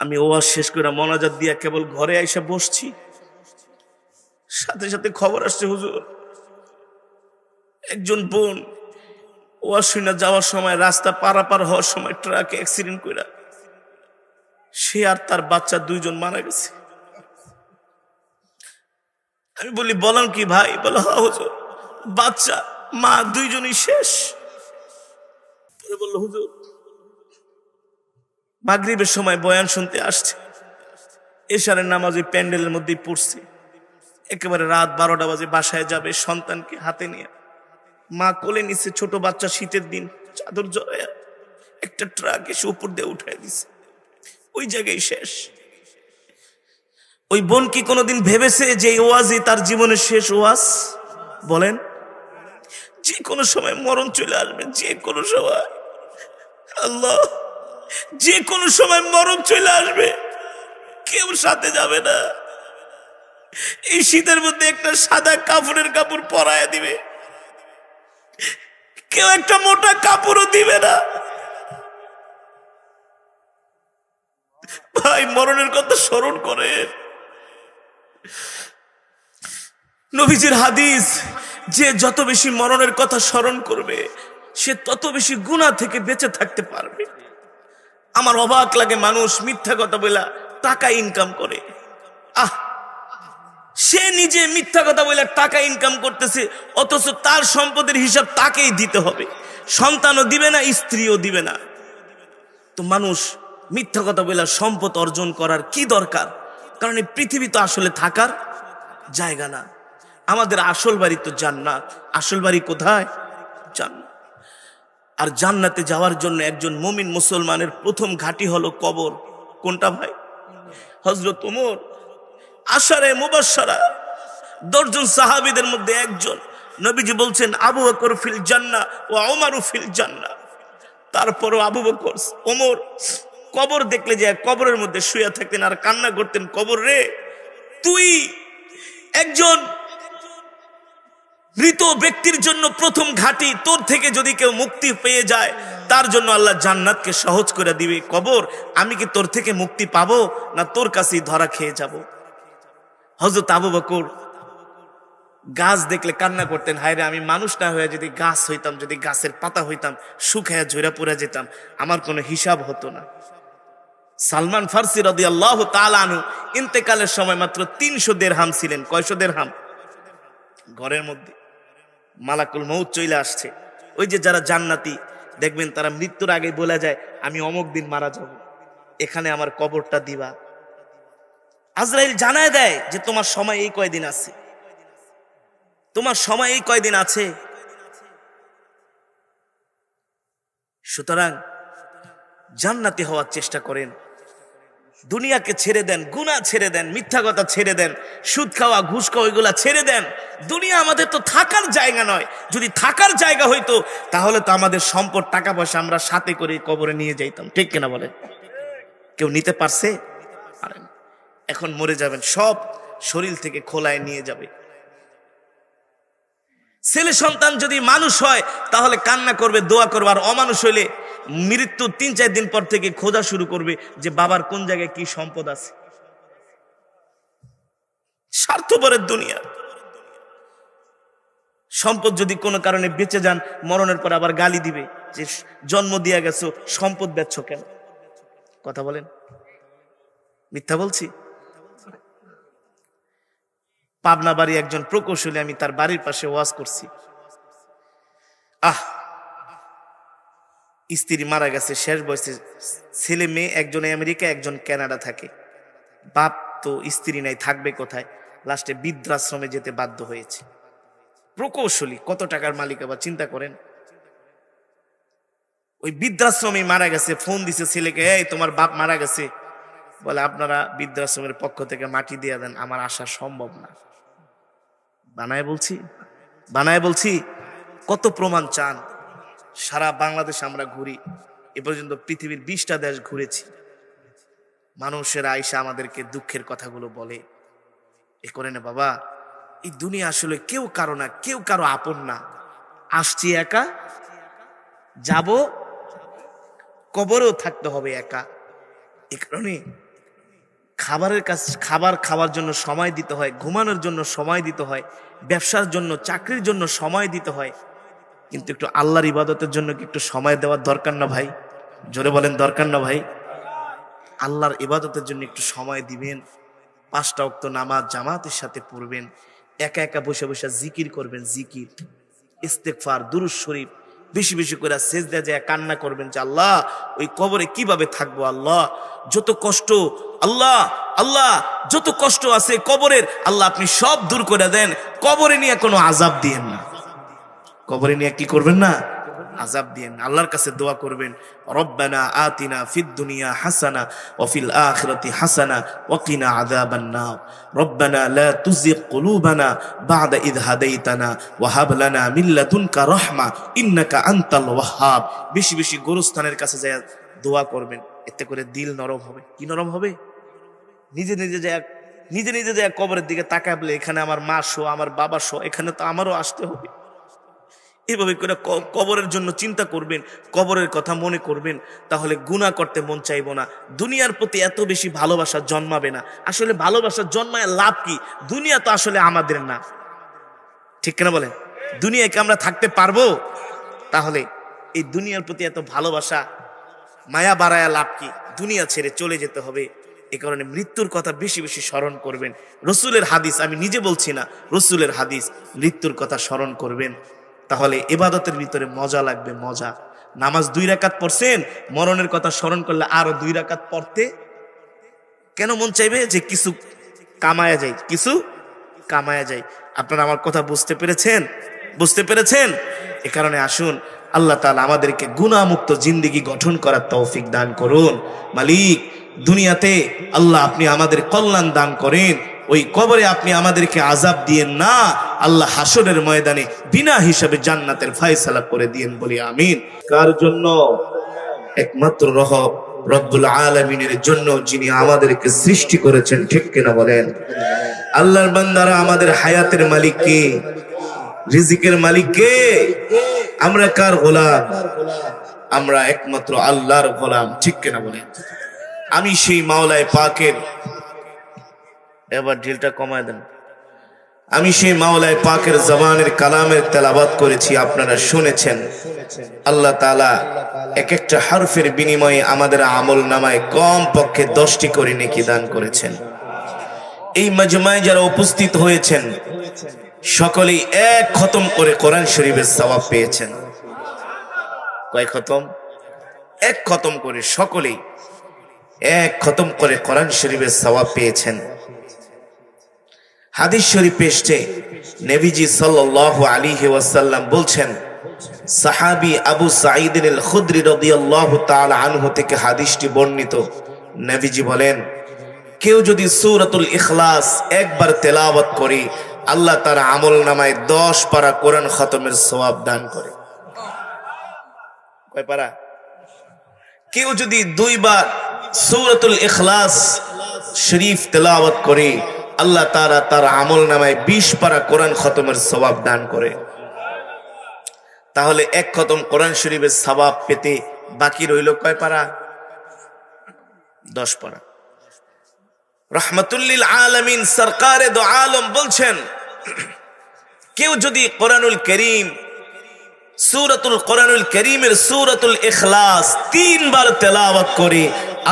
আমি ওয়াজ শেষ করে মোনাজাত দিয়া কেবল ঘরে আইসা বসছি, সাথে সাথে খবর আসছে হুজুর একজন বোন ওয়াজ শুনে যাওয়ার সময়, রাস্তা পারাপার হওয়ার সময় ট্রাকে অ্যাক্সিডেন্ট কইরা সে আর তার বাচ্চা 2 জন মারা গেছে। আমি বলি বলেন কি ভাই? বলে হ্যাঁ হুজুর, বাচ্চা মা 2 জনই শেষ। বলল হুজুর মাগরিবের সময় বয়ান শুনতে আসছে, এশারের নামাজ ওই প্যান্ডেলের মধ্যেই পড়ছে, একেবারে রাত 12টা বাজে বাসায় যাবে সন্তানকে হাতে নিয়ে। মা কোলে নিচ্ছে ছোট বাচ্চা, শীতের দিন, চাদর জড়ায়া একটা ট্রাক এসে উপর দিয়ে উঠাই দিছে, ওই জায়গায় শেষ। ওই বোন কি কোনোদিন ভেবেছে যে এই ওয়াজই তার জীবনের শেষ ওয়াজ? বলেন, যে কোনো সময় মরণ চলে আসবে, যে কোনো সময়। আল্লাহ, যে কোনো সময় মরণ চলে আসবে, কেউ সাথে যাবে না। এই শীতের মধ্যে একটা সাদা কাপড়ের কাপড় পরায় দিবে, কেউ একটা মোটা কাপড়ও দিবে না। ভাই মরণের কথা স্মরণ করে। নবীজির হাদিস, যে যত বেশি মরণের কথা স্মরণ করবে সে তত বেশি গুনাহ থেকে বেঁচে থাকতে পারবে। আমার অবাক লাগে, মানুষ মিথ্যা কথা বলে টাকা ইনকাম করে। সে নিজে মিথ্যা কথা বলে টাকা ইনকাম করতেছে, অথচ তার সম্পদের হিসাব তাকেই দিতে হবে, সন্তানও দিবে না, স্ত্রীও দিবে না। তো মানুষ মিথ্যা কথা বলে সম্পদ অর্জন করার কি দরকার? কারণ এই পৃথিবী তো আসলে থাকার জায়গা না। আমাদের আসল বাড়ি তো জান্নাত। আসল বাড়ি কোথায়? জান্নাত। আর জান্নাতে যাওয়ার জন্য একজন মুমিন মুসলমানের প্রথম ঘাঁটি হলো কবর। কোনটা ভাই? হযরত ওমর আশারে মুবাশশারা 10 জন সাহাবীদের মধ্যে একজন। নবীজি বলছেন আবু বকর ফিল জান্নাহ ওয়া উমারু ফিল জান্নাহ। তারপরও আবু বকর ওমর কবর দেখলে যে কবরের মধ্যে শুয়ে থাকতেন আর কান্না করতেন, কবর রে, তুই একজন মৃত ব্যক্তির জন্য প্রথম ঘাঁটি, তোর থেকে যদি কেউ মুক্তি পেয়ে যায় তার জন্য আল্লাহ জান্নাতকে সহজ করে দিবে। কবর, আমি কি তোর থেকে মুক্তি পাবো না তোর কাছেই ধরা খেয়ে যাব? হযরত আবু বকর গাছ দেখলে কান্না করতেন, হায় রে, আমি মানুষ না হয়ে যদি গাছ হইতাম, যদি গাছের পাতা হইতাম, শুকায়া ঝরে পড়ে যেতাম, আমার কোনো হিসাব হতো না। সালমান ফারসি রাদিয়াল্লাহু তাআলা আনহু ইন্তেকালের সময় মাত্র 300 দিরহাম ছিলেন। কয়শো দিরহাম? ঘরের মধ্যে মালাকুল মউত চলে আসছে। ওই যে যারা জান্নাতি দেখবেন তারা মৃত্যুর আগে বলে যায়, আমি অমুক দিন মারা যাব, এখানে আমার কবরটা দিবা। আজরাইল জানায় দেয় যে তোমার সময় এই কয়দিন আছে, তোমার সময় এই কয়দিন আছে। সুতরাং জান্নাতি হওয়ার চেষ্টা করেন, দুনিয়াকে ছেড়ে দেন, গুনাহ ছেড়ে দেন, মিথ্যা কথা ছেড়ে দেন, সুদ খাওয়া ঘুষ খাওয়া এগুলা ছেড়ে দেন। দুনিয়া আমাদের তো থাকার জায়গা নয়। যদি থাকার জায়গা হইতো তাহলে তো আমাদের সম্পদ টাকা পয়সা আমরা সাথে করে কবরে নিয়ে যাইতাম, ঠিক কিনা বলেন? কেউ নিতে পারছে? পারেন। এখন মরে যাবেন, সব শরীর থেকে খোলায় নিয়ে যাবে। ছেলে সন্তান যদি মানুষ হয় তাহলে কান্না করবে, দোয়া করবে, আর অমানুষ হইলে মৃত্যু 3-4 দিন পর থেকে খোঁজা শুরু করবে যে বাবার কোন জায়গায় কি সম্পদ আছে। স্বার্থপরের দুনিয়া। সম্পদ যদি কোনো কারণে বেঁচে যান, মরণের পর আবার গালি দিবে যে জন্ম দিয়া গেছো, সম্পদ বেচছ কেন? কথা বলেন, মিথ্যা বলছি? পাবনা বাড়ি একজন প্রকৌশলী, আমি তার বাড়ির পাশে ওয়াজ করছি। স্ত্রী মারা গেছে, শেষ বয়সে, ছেলে মেয়ে, একজন আমেরিকা, একজন কানাডা থাকে। বাপ তো স্ত্রী নাই, থাকবে কোথায়? লাস্টে বৃদ্ধাশ্রমে যেতে বাধ্য হয়েছে। প্রকৌশলী, কত টাকার মালিক আবার চিন্তা করেন। ওই বৃদ্ধাশ্রমে মারা গেছে। ফোন দিছে ছেলেকে, এই তোমার বাপ মারা গেছে। বলে আপনারা বৃদ্ধাশ্রমের পক্ষ থেকে মাটি দিয়ে দেন, আমার আসা সম্ভব না। বানায় বলছি। কত প্রমাণ চান? সারা বাংলাদেশ আমরা ঘুরি, এ পর্যন্ত পৃথিবীর 20টা দেশ ঘুরেছি। মানুষেরা আইসা আমাদেরকে দুঃখের কথাগুলো বলে। এ করে না বাবা, এই দুনিয়া আসলে কেউ কারো না, কেউ কারো আপন না। আসছি একা, যাব, কবরেও থাকতে হবে একা। এ কারণে খাবার খাওয়ার জন্য সময় দিতে হয়, ঘুমানোর জন্য সময় দিতে হয়, ব্যবসার জন্য, চাকরির জন্য সময় দিতে হয়। কিন্তু একটু আল্লাহর ইবাদতের জন্য কি একটু সময় দেওয়ার দরকার না ভাই? জোরে বলেন, দরকার না ভাই? আল্লাহর ইবাদতের জন্য একটু সময় দিবেন। 5টা ওয়াক্ত নামাজ জামাতের সাথে পড়বেন। একা একা বসে বসে জিকির করবেন, জিকির, ইস্তেগফার, দুরূদ শরীফ বেশি বেশি করে সেজদা যায় কান্না করবেন যে আল্লাহ, ওই কবরে কিভাবে থাকবো? আল্লাহ, যত কষ্ট, আল্লাহ আল্লাহ যত কষ্ট আছে কবরের, আল্লাহ আপনি সব দূর করে দেন। কবরে নিয়ে কোনো আযাব দিয়েন না। কবরে নিয়ে কি করবেন না? আযাব দিয়েন না। আল্লাহর কাছে দোয়া করবেন, রব্বানা আতিনা ফিদ দুনিয়া হাসানা ওয়া ফিল আখিরাতি হাসানা ওয়া কিনা আযাবান নার, রব্বানা লা তুযিগ কুলুবানা বা'দা ইয হাদাইতানা ওয়া হাব লানা মিন লাদুনকা রাহমা ইন্নাকা আনতাল ওয়াহ্হাব। বেশি বেশি গোরস্থানের কাছে যায় দোয়া করবেন, এতে করে দিল নরম হবে। কি নরম হবে? নিজে নিজে যায় কবরের দিকে তাকায় বলে, এখানে আমার মা শো, আমার বাবা শো, এখানে তো আমারও আসতে হবে। এভাবে করে কবরের জন্য চিন্তা করবেন, কবরের কথা মনে করবেন, তাহলে গুনাহ করতে মন চাইবো না। দুনিয়ার প্রতি এত বেশি ভালোবাসা জন্মাবে না। আসলে ভালোবাসা জন্মায় লাভ কি? দুনিয়া তো আসলে আমাদের না, ঠিক কিনা বলেন? দুনিয়াকে আমরা থাকতে পারবো? তাহলে এই দুনিয়ার প্রতি এত ভালোবাসা, মায়া বাড়ায়া লাভ কি? দুনিয়া ছেড়ে চলে যেতে হবে। এ কারণে মৃত্যুর কথা বেশি বেশি স্মরণ করবেন। রসুলের হাদিস, আমি নিজে বলছি না, রসুলের হাদিস, মৃত্যুর কথা স্মরণ করবেন। তাহলে ইবাদতের ভিতরে মজা লাগবে, মজা। নামাজ 2 রাকাত পড়ছেন, মরণের কথা স্মরণ করলে আরো 2 রাকাত পড়তে কেন মন চাইবে? যে কিছু কামায়া যায়, কিছু কামায়া যায়। আপনারা আমার কথা বুঝতে পেরেছেন? এ কারণে আসুন, আল্লাহ তাআলা আমাদেরকে গুনাহমুক্ত জিন্দেগি গঠন করার তৌফিক দান করুন। মালিক, দুনিয়াতে আল্লাহ আপনি আমাদের কল্যাণ দান করেন, ওই কবরে আপনি আমাদেরকে আযাব দিয়েন না। আল্লাহ হাসরের ময়দানে বিনা হিসাবে জান্নাতের ফয়সালা করে দিয়েন, বলি আমিন। কার জন্য? একমাত্র রব্বুল আলামিনের জন্য, যিনি আমাদেরকে সৃষ্টি করেছেন, ঠিক কিনা বলেন? আল্লাহর বান্দারা, আমাদের হায়াতের মালিক কে? রিজিকের মালিক কে? আমরা কার গোলাম? আমরা একমাত্র আল্লাহর গোলাম, ঠিক কিনা বলেন? আমি সেই মাওলায়ে পাকের, এবার ঢিলটা কমায় দেন, আমি সেই মাওলায়ে পাকের জবানের কালামের তেলাওয়াত করেছি, আপনারা শুনেছেন। আল্লাহ তাআলা এক একটা হারফের বিনিময়ে আমাদের আমল নামায় কম পক্ষে 10টি করে নেকি দান করেছেন। এই মাজমায় যারা উপস্থিত হয়েছেন সকলেই 1 খতম করে কোরআন শরীফের সওয়াব পেয়েছেন। কয় খতম? 1 খতম করে, সকলেই 1 খতম করে কোরআন শরীফের সওয়াব পেয়েছেন। হাদিস শরীফে এসেছে, নবীজি সাল্লাল্লাহু আলাইহি ওয়াসাল্লাম বলছেন, সাহাবী আবু সাঈদ আল খুদরি রাদিয়াল্লাহু তাআলা আনহু থেকে হাদিসটি বর্ণিত। নবীজি বলেন, কেউ যদি সূরাতুল ইখলাস একবার তেলাওয়াত করে, আল্লাহ তার আমল নামায় 10 পারা কোরআন খতমের সওয়াব দান করে। কয় পারা? কেউ যদি 2 বার সূরাতুল ইখলাস শরীফ তেলাওয়াত করে, আল্লাহ তাআলা তার আমল নামায় 20 পারা কোরআন খতমের সওয়াব দান করে। তাহলে এক খতম কোরআন শরীফের সওয়াব পেতে বাকি রইল কয় পারা? 10 পারা। রহমাতুল্লিল আলামিন সরকারে দো আলম বলছেন, কেউ যদি কোরআনুল কারীম কোরআনুল কারীমের সূরাতুল ইখলাস 3 বার তেলাওয়াত করে,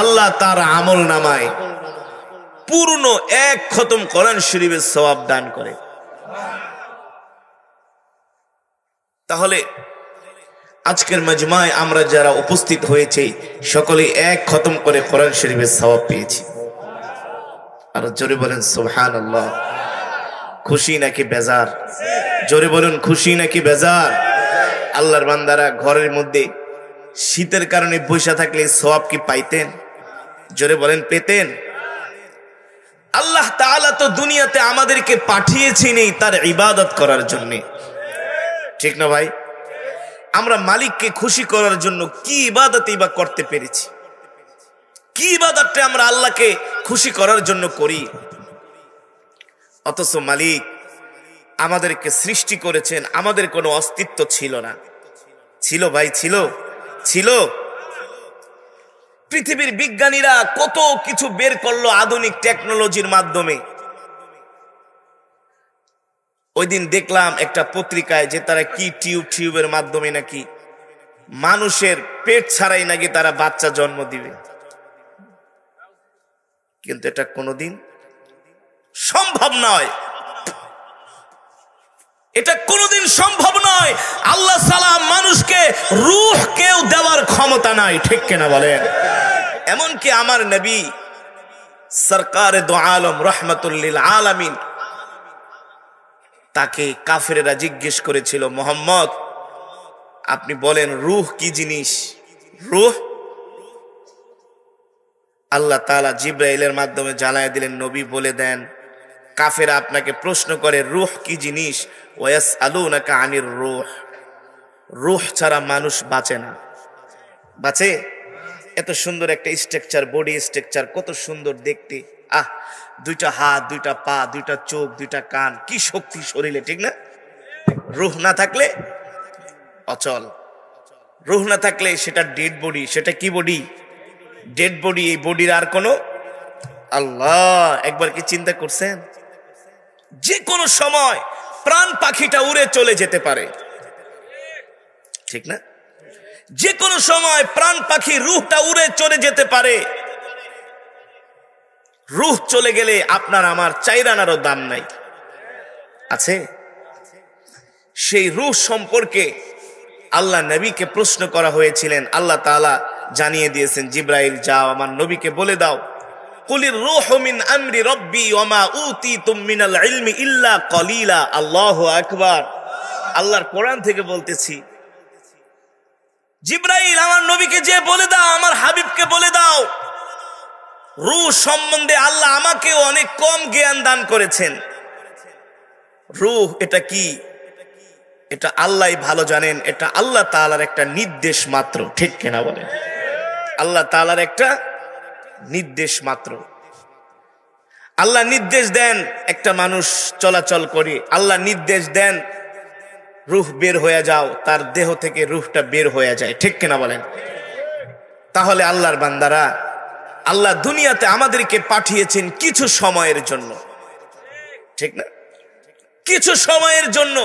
আল্লাহ তার আমল নামায় পূর্ণ এক খতম কোরআন শরীফের সওয়াব দান করে। তাহলে আজকের মাজমায় আমরা যারা উপস্থিত হয়েছে সকলে এক খতম করে কোরআন শরীফের সওয়াব পেয়েছি। আর জোরে বলেন সুবহানাল্লাহ। খুশি নাকি বেজার? জোরে বলুন খুশি নাকি বেজার? আল্লাহর বান্দারা ঘরের মধ্যে শীতের কারণে বসে থাকলে সওয়াব কি পাইতেন? জোরে বলেন পেতেন? আল্লাহ তাআলা তো দুনিয়াতে আমাদেরকে পাঠিয়েছেনই তার ইবাদত করার জন্য, ঠিক না ভাই? আমরা মালিককে খুশি করার জন্য কি ইবাদতই বা করতে পেরেছি? কি ইবাদতটা আমরা আল্লাহকে খুশি করার জন্য করি? অথচ মালিক আমাদেরকে সৃষ্টি করেছেন, আমাদের কোনো অস্তিত্ব ছিল না। ছিল ভাই? ছিল। পৃথিবীর বিজ্ঞানীরা কত কিছু বের করলো আধুনিক টেকনোলজির মাধ্যমে। ওই দিন দেখলাম একটা পত্রিকায় যে তারা কি টিউবের মাধ্যমে নাকি মানুষের পেট ছাড়াই নাকি তারা বাচ্চা জন্ম দিবে। কিন্তু এটা কোনোদিন সম্ভব নয়, এটা কোনোদিন সম্ভব নয়। আল্লাহ সালাম মানুষকে রূহ কেউ দেওয়ার ক্ষমতা নাই, ঠিক কিনা বলেন? এমনকি আমার নবী সরকারে দো আলম রহমাতুল্লিল আলামিন, তাকে কাফেরেরা জিজ্ঞেস করেছিল, মোহাম্মদ আপনি বলেন রূহ কি জিনিস? রূহ আল্লাহ তাআলা জিব্রাইলের মাধ্যমে জানায় দিলেন, নবী বলে দেন। কাফেরা আপনাকে প্রশ্ন করে রূহ কি জিনিস? ওয়াসআলুনাকা আনির রূহ। রূহ ছাড়া মানুষ বাঁচে না। বাঁচে? এত সুন্দর একটা স্ট্রাকচার, বডি স্ট্রাকচার, কত সুন্দর দেখতে। দুইটা হাত, দুইটা পা, দুইটা চোখ, দুইটা কান, কি শক্তি শরীরে, ঠিক না? রূহ না থাকলে অচল। রূহ না থাকলে সেটা ডেড বডি। সেটা কি বডি? Dead body. এই বডির আর কোনো আল্লাহ একবার কি চিন্তা করছেন? যে কোনো সময় প্রাণ পাখিটা উড়ে চলে যেতে পারে, ঠিক না? যে কোনো সময় প্রাণ পাখি রূহটা উড়ে চলে যেতে পারে। রূহ চলে গেলে আপনার আমার 4 আনারও দাম নাই, আছে? সেই রূহ সম্পর্কে আল্লাহ নবীকে প্রশ্ন করা হয়েছিলেন। আল্লাহ তাআলা জানিয়ে দিয়েছেন, জিব্রাইল যাও আমার নবীকে বলে দাও, কুলির রূহু মিন আমরি রাব্বি ওয়া মা উতিতুম মিনাল ইলমি ইল্লা কলিলা। আল্লাহু আকবার। আল্লাহর কোরআন থেকে বলতেছি, জিব্রাইল আমার নবীকে যে বলে দাও, আমার হাবিবকে বলে দাও, রূহ সম্বন্ধে আল্লাহ আমাকেও অনেক কম জ্ঞান দান করেছেন। রূহ এটা কি? এটা আল্লাহই ভালো জানেন। এটা আল্লাহ তাআলার একটা নির্দেশ মাত্র, ঠিক কিনা বলেন? আল্লাহ তাআলার একটা নির্দেশ মাত্র। আল্লাহ নির্দেশ দেন একটা মানুষ চলাচল করে, আল্লাহ নির্দেশ দেন রূহ বের হয়ে যাও, তার দেহ থেকে রূহটা বের হয়ে যায়, ঠিক কিনা বলেন? তাহলে আল্লাহর বান্দারা, আল্লাহ দুনিয়াতে আমাদেরকে পাঠিয়েছেন কিছু সময়ের জন্য, ঠিক না? কিছু সময়ের জন্য।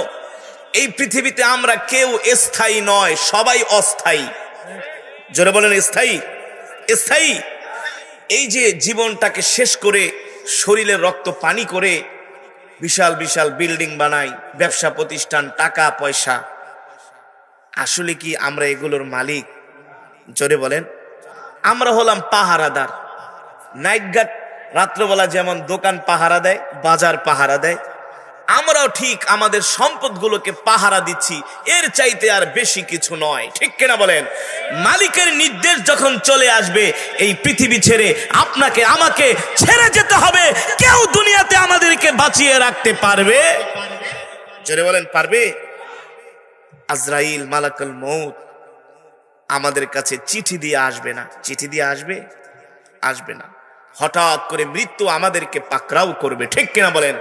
এই পৃথিবীতে আমরা কেউ স্থায়ী নয়, সবাই অস্থায়ী। জোরে বলেন স্থায়ী। স্থায়ী এই যে জীবনটাকে শেষ করে শরীরের রক্ত পানি করে বিশাল বিশাল বিল্ডিং বানাই, ব্যবসা প্রতিষ্ঠান, টাকা পয়সা, আসলে কি আমরা এগুলোর মালিক? জোরে বলেন। আমরা হলাম পাহারাদার। নাইট গার্ড রাত্রবেলা যেমন দোকান পাহারা দেয়, বাজার পাহারা দেয়, আমরাও ঠিক আমাদের সম্পদগুলোকে পাহারা দিচ্ছি, এর চাইতে আর বেশি কিছু নয়, ঠিক কিনা বলেন? মালিকের নির্দেশ যখন চলে আসবে, এই পৃথিবী ছেড়ে আপনাকে আমাকে ছেড়ে যেতে হবে। কেউ দুনিয়াতে আমাদেরকে বাঁচিয়ে রাখতে পারবে? জোরে বলেন পারবে? আজরাইল মালাকুল মউত আমাদের কাছে চিঠি দিয়ে আসবে না। চিঠি দিয়ে আসবে? আসবে না। হঠাৎ করে মৃত্যু আমাদেরকে পাকড়াও করবে, ঠিক কিনা বলেন?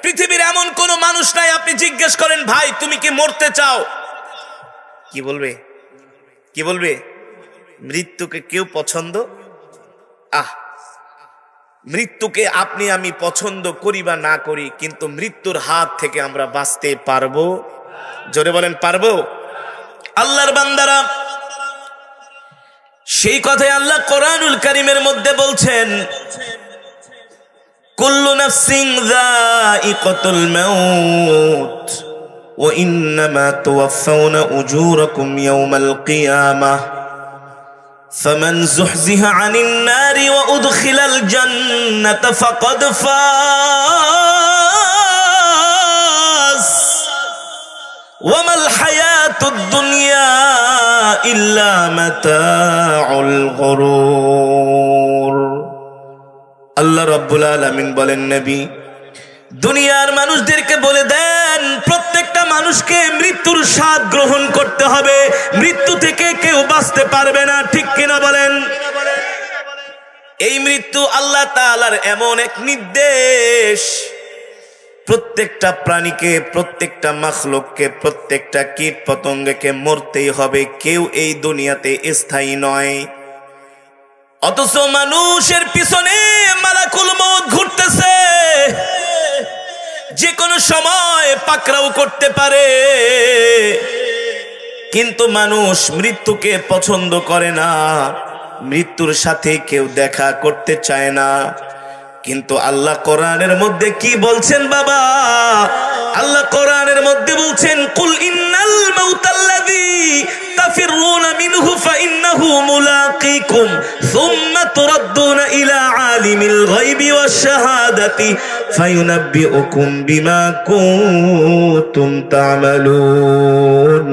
পৃথিবীর এমন কোন মানুষ নাই, আপনি জিজ্ঞেস করেন ভাই তুমি কি মরতে চাও, কি বলবে? কি বলবে? মৃত্যুকে কেউ পছন্দ মৃত্যুকে আপনি আমি পছন্দ করি বা না করি, কিন্তু মৃত্যুর হাত থেকে আমরা বাঁচতে পারবো? জোরে বলেন, পারবো? আল্লাহর বান্দারা, সেই কথাই আল্লাহ কোরআনুল কারীমের মধ্যে বলছেন, কুল্লু নাফসিন যায়িকাতুল মাউত ওয়া ইন্নামা তুওয়াফাউনা উজুরাকুম ইয়াওমাল কিয়ামাহ ফামান যুহজিহা আনিন নারি ওয়া উদখিলাল জান্নাতা ফাকাদ ফাজ ওয়া মাল হায়াতুদ দুনিয়া ইল্লা মাতাউল গুরুর। আল্লাহ রাব্বুল আলামিন বলেন, নবী দুনিয়ার মানুষদেরকে বলে দেন, প্রত্যেকটা মানুষকে মৃত্যুর স্বাদ গ্রহণ করতে হবে, মৃত্যু থেকে কেউ বাঁচতে পারবে না। ঠিক কিনা বলেন? এই মৃত্যু আল্লাহ তাআলার এমন এক নির্দেশ, প্রত্যেকটা প্রাণীকে, প্রত্যেকটা মাখলুককে, প্রত্যেকটা কীট পতঙ্গকে মরতেই হবে, কেউ এই দুনিয়াতে স্থায়ী নয়। অথচ মানুষের পিছনে মালাকুল মউত ঘুরতেছে, যে কোনো সময় পাকড়াও করতে পারে, কিন্তু মানুষ মৃত্যুকে পছন্দ করে না, মৃত্যুর সাথে কেউ দেখা করতে চায় না। কিন্তু আল্লাহ কোরআনের মধ্যে কি বলছেন বাবা? আল্লাহ কোরআনের মধ্যে বলছেন, কুল ইন্নাল মাউতাল্লাযী তাফিরুনা মিনহু ফাইন্নাহু মুলাকীকুম সুম্মা তুরাদ্দুনা ইলা আলিমিল গায়বি ওয়াশ শাহাদাতি ফায়ুনাব্বিউকুম বিমা কুনতুম তা'মালুন।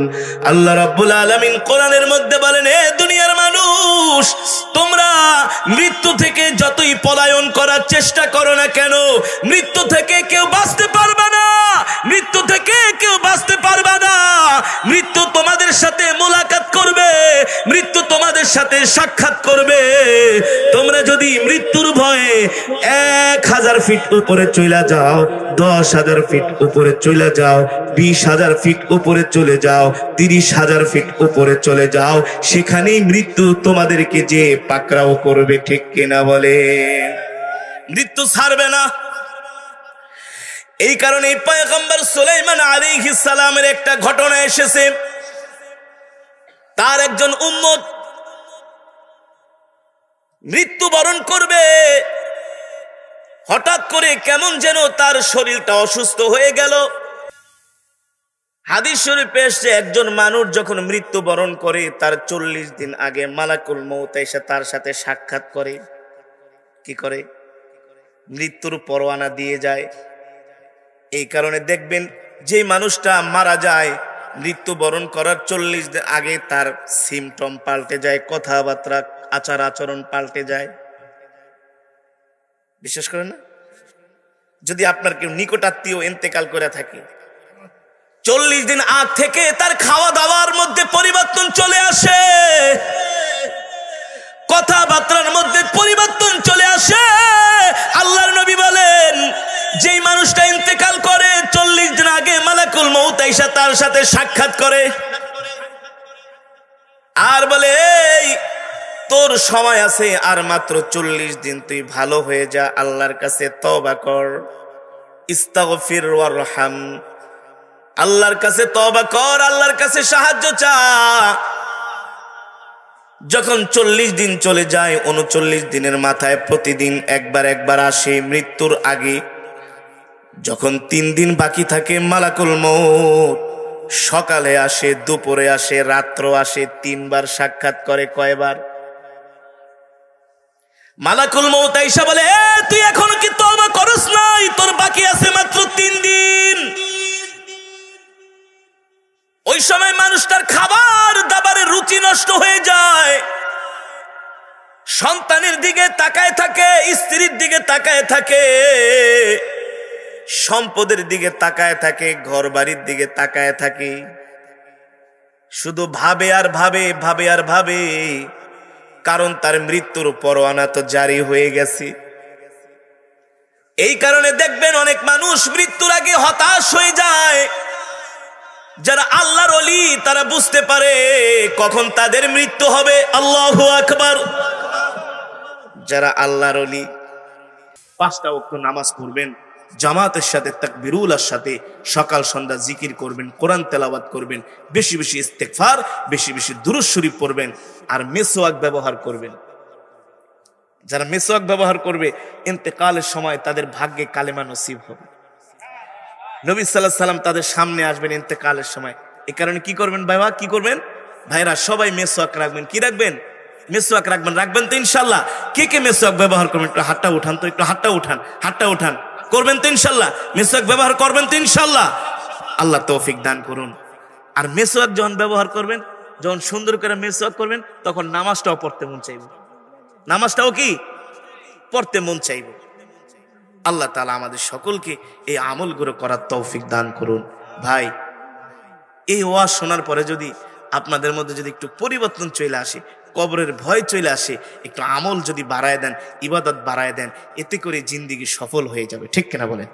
আল্লাহ রাব্বুল আলামিন কোরআনের মধ্যে বলেন, হে দুনিয়ার মানুষ, তোমরা মৃত্যু থেকে যতই পলায়ন করার চেষ্টা করো না কেন, মৃত্যু থেকে কেউ বাঁচতে পারবে না, মৃত্যু থেকে কেউ বাঁচতে পারবে না। মৃত্যু তোমাদের সাথে মোলাকাত করবে, মৃত্যু তোমাদের সাথে সাক্ষাৎ করবে। তোমরা যদি মৃত্যুর ভয়ে 1000 ফিট উপরে চলে যাও, 10,000 ফিট উপরে চলে যাও, 20,000 ফিট উপরে চলে যাও, 30,000 ফিট উপরে চলে যাও, সেখানেই মৃত্যু তোমাদেরকে যে পাকড়াও করবে। ঠিক কিনা বলে? মৃত্যু ছাড়বে না। এই কারণে পয়গম্বর সুলাইমান আলাইহিস সালামের একটা ঘটনা এসেছে। তার একজন উম্মত মৃত্যুবরণ করবে, হঠাৎ করে কেমন যেন তার শরীরটা অসুস্থ হয়ে গেল। হাদিস শরীফে এসেছে, একজন মানুষ যখন মৃত্যুবরণ করে তার 40 দিন আগে মালাকুল মউত এসে তার সাথে সাক্ষাৎ করে। কি করে? মৃত্যুর পরোয়ানা দিয়ে যায়। এই কারণে দেখবেন, যে মানুষটা মারা যায় মৃত্যুবরণ করার 40 দিন আগে তার সিমটম পাল্টে যায়, কথাবার্তা, আচার আচরণ পাল্টে যায়। বিশ্বাস করেন না? যদি আপনার কেউ নিকটাত্মীয় ইন্তেকাল করে থাকে, 40 দিন আগ থেকে তার খাওয়া দাওয়ার মধ্যে পরিবর্তন চলে আসে, কথাবার্তার মধ্যে পরিবর্তন চলে আসে। আল্লাহর নবী বলেন, যেই মানুষটা ইন্তেকাল করে 40 দিন আগে মালাকুল মউত আইসা তার সাথে সাক্ষাৎ করে আর বলে, এই তোর সময় আছে আর মাত্র 40 দিন, তুই ভালো হয়ে যা, আল্লাহর কাছে তওবা কর, ইস্তাগফির ওয়ারহাম, আল্লাহর কাছে তওবা কর, আল্লাহর কাছে সাহায্য চা। যখন 40 দিন চলে যায়, 39 দিনের মাথায় প্রতিদিন একবার আসে মৃত্যুর আগে। যখন 3 দিন বাকি থাকে, মালাকুল মউত সকালে আসে, দুপুরে আসে, রাত্র আসে, 3 বার সাক্ষাৎ করে। কয়বার? মালাকুল মউত আইসা বলে, তুই এখনো কি তওবা করস নাই? তোর বাকি আছে মাত্র 3 দিন। ওই সময় মানুষটার খাবার দাবারের রুচি নষ্ট হয়ে যায়, সন্তানের দিকে তাকায় থাকে, স্ত্রীর দিকে তাকায় থাকে, সম্পদের দিকে তাকায় থাকে, ঘর বাড়ির দিকে তাকায় থাকে, শুধু ভাবে আর ভাবে, ভাবে আর ভাবে, কারণ তার মৃত্যুর পরোয়ানা তো জারি হয়ে গেছে। এই কারণে দেখবেন অনেক মানুষ মৃত্যুর আগে হতাশ হয়ে যায়, যারা আল্লাহর ওলি তারা বুঝতে পারে কখন তাদের মৃত্যু হবে। আল্লাহু আকবার। যারা আল্লাহর ওলি 5টা ওয়াক্ত নামাজ পড়বেন, জামাতের সাথে তাকবীরুলের সাথে সকাল সন্ধ্যা জিকির করবেন, কোরআন তেলাওয়াত করবেন, বেশি বেশি ইস্তেগফার, বেশি বেশি দুরূদ শরীফ পড়বেন, আর মেসওয়াক ব্যবহার করবেন। যারা মেসওয়াক ব্যবহার করবে ইন্তেকালের সময় তাদের ভাগ্যে কালেমা নসিব হবে। নবী সাল্লাল্লাহু আলাইহি সাল্লাম তাদের সামনে আসবেন ইন্তেকালের সময়। এই কারণে কি করবেন ভাইরা, কি করবেন ভাইরা, সবাই মেসওয়াক রাখবেন। কি রাখবেন? মেসওয়াক রাখবেন। রাখবেন তো ইনশাল্লাহ? কে কে মেসওয়াক ব্যবহার করবেন? একটু হাতটা উঠান তো, একটু হাতটা উঠান, হাতটা উঠান। করবেন তো ইনশাল্লাহ? মেসওয়াক ব্যবহার করবেন তো ইনশাল্লাহ? আল্লাহ তৌফিক দান করুন। আর মেসওয়াক যখন ব্যবহার করবেন, যখন সুন্দর করে মেসওয়াক করবেন, তখন নামাজটাও পড়তে মন চাইবে। নামাজটাও কি পড়তে মন চাইবে। আল্লাহ তাআলা আমাদের সকলকে এই আমলগুলো করার তৌফিক দান করুন। ভাই, এই ওয়াজ শোনার পরে যদি আপনাদের মধ্যে যদি একটু পরিবর্তন চলে আসে, কবরের ভয় চলে আসে, একটু আমল যদি বাড়ায় দেন, ইবাদত বাড়ায় দেন, এতে করে জিন্দেগি সফল হয়ে যাবে। ঠিক কিনা বলেন?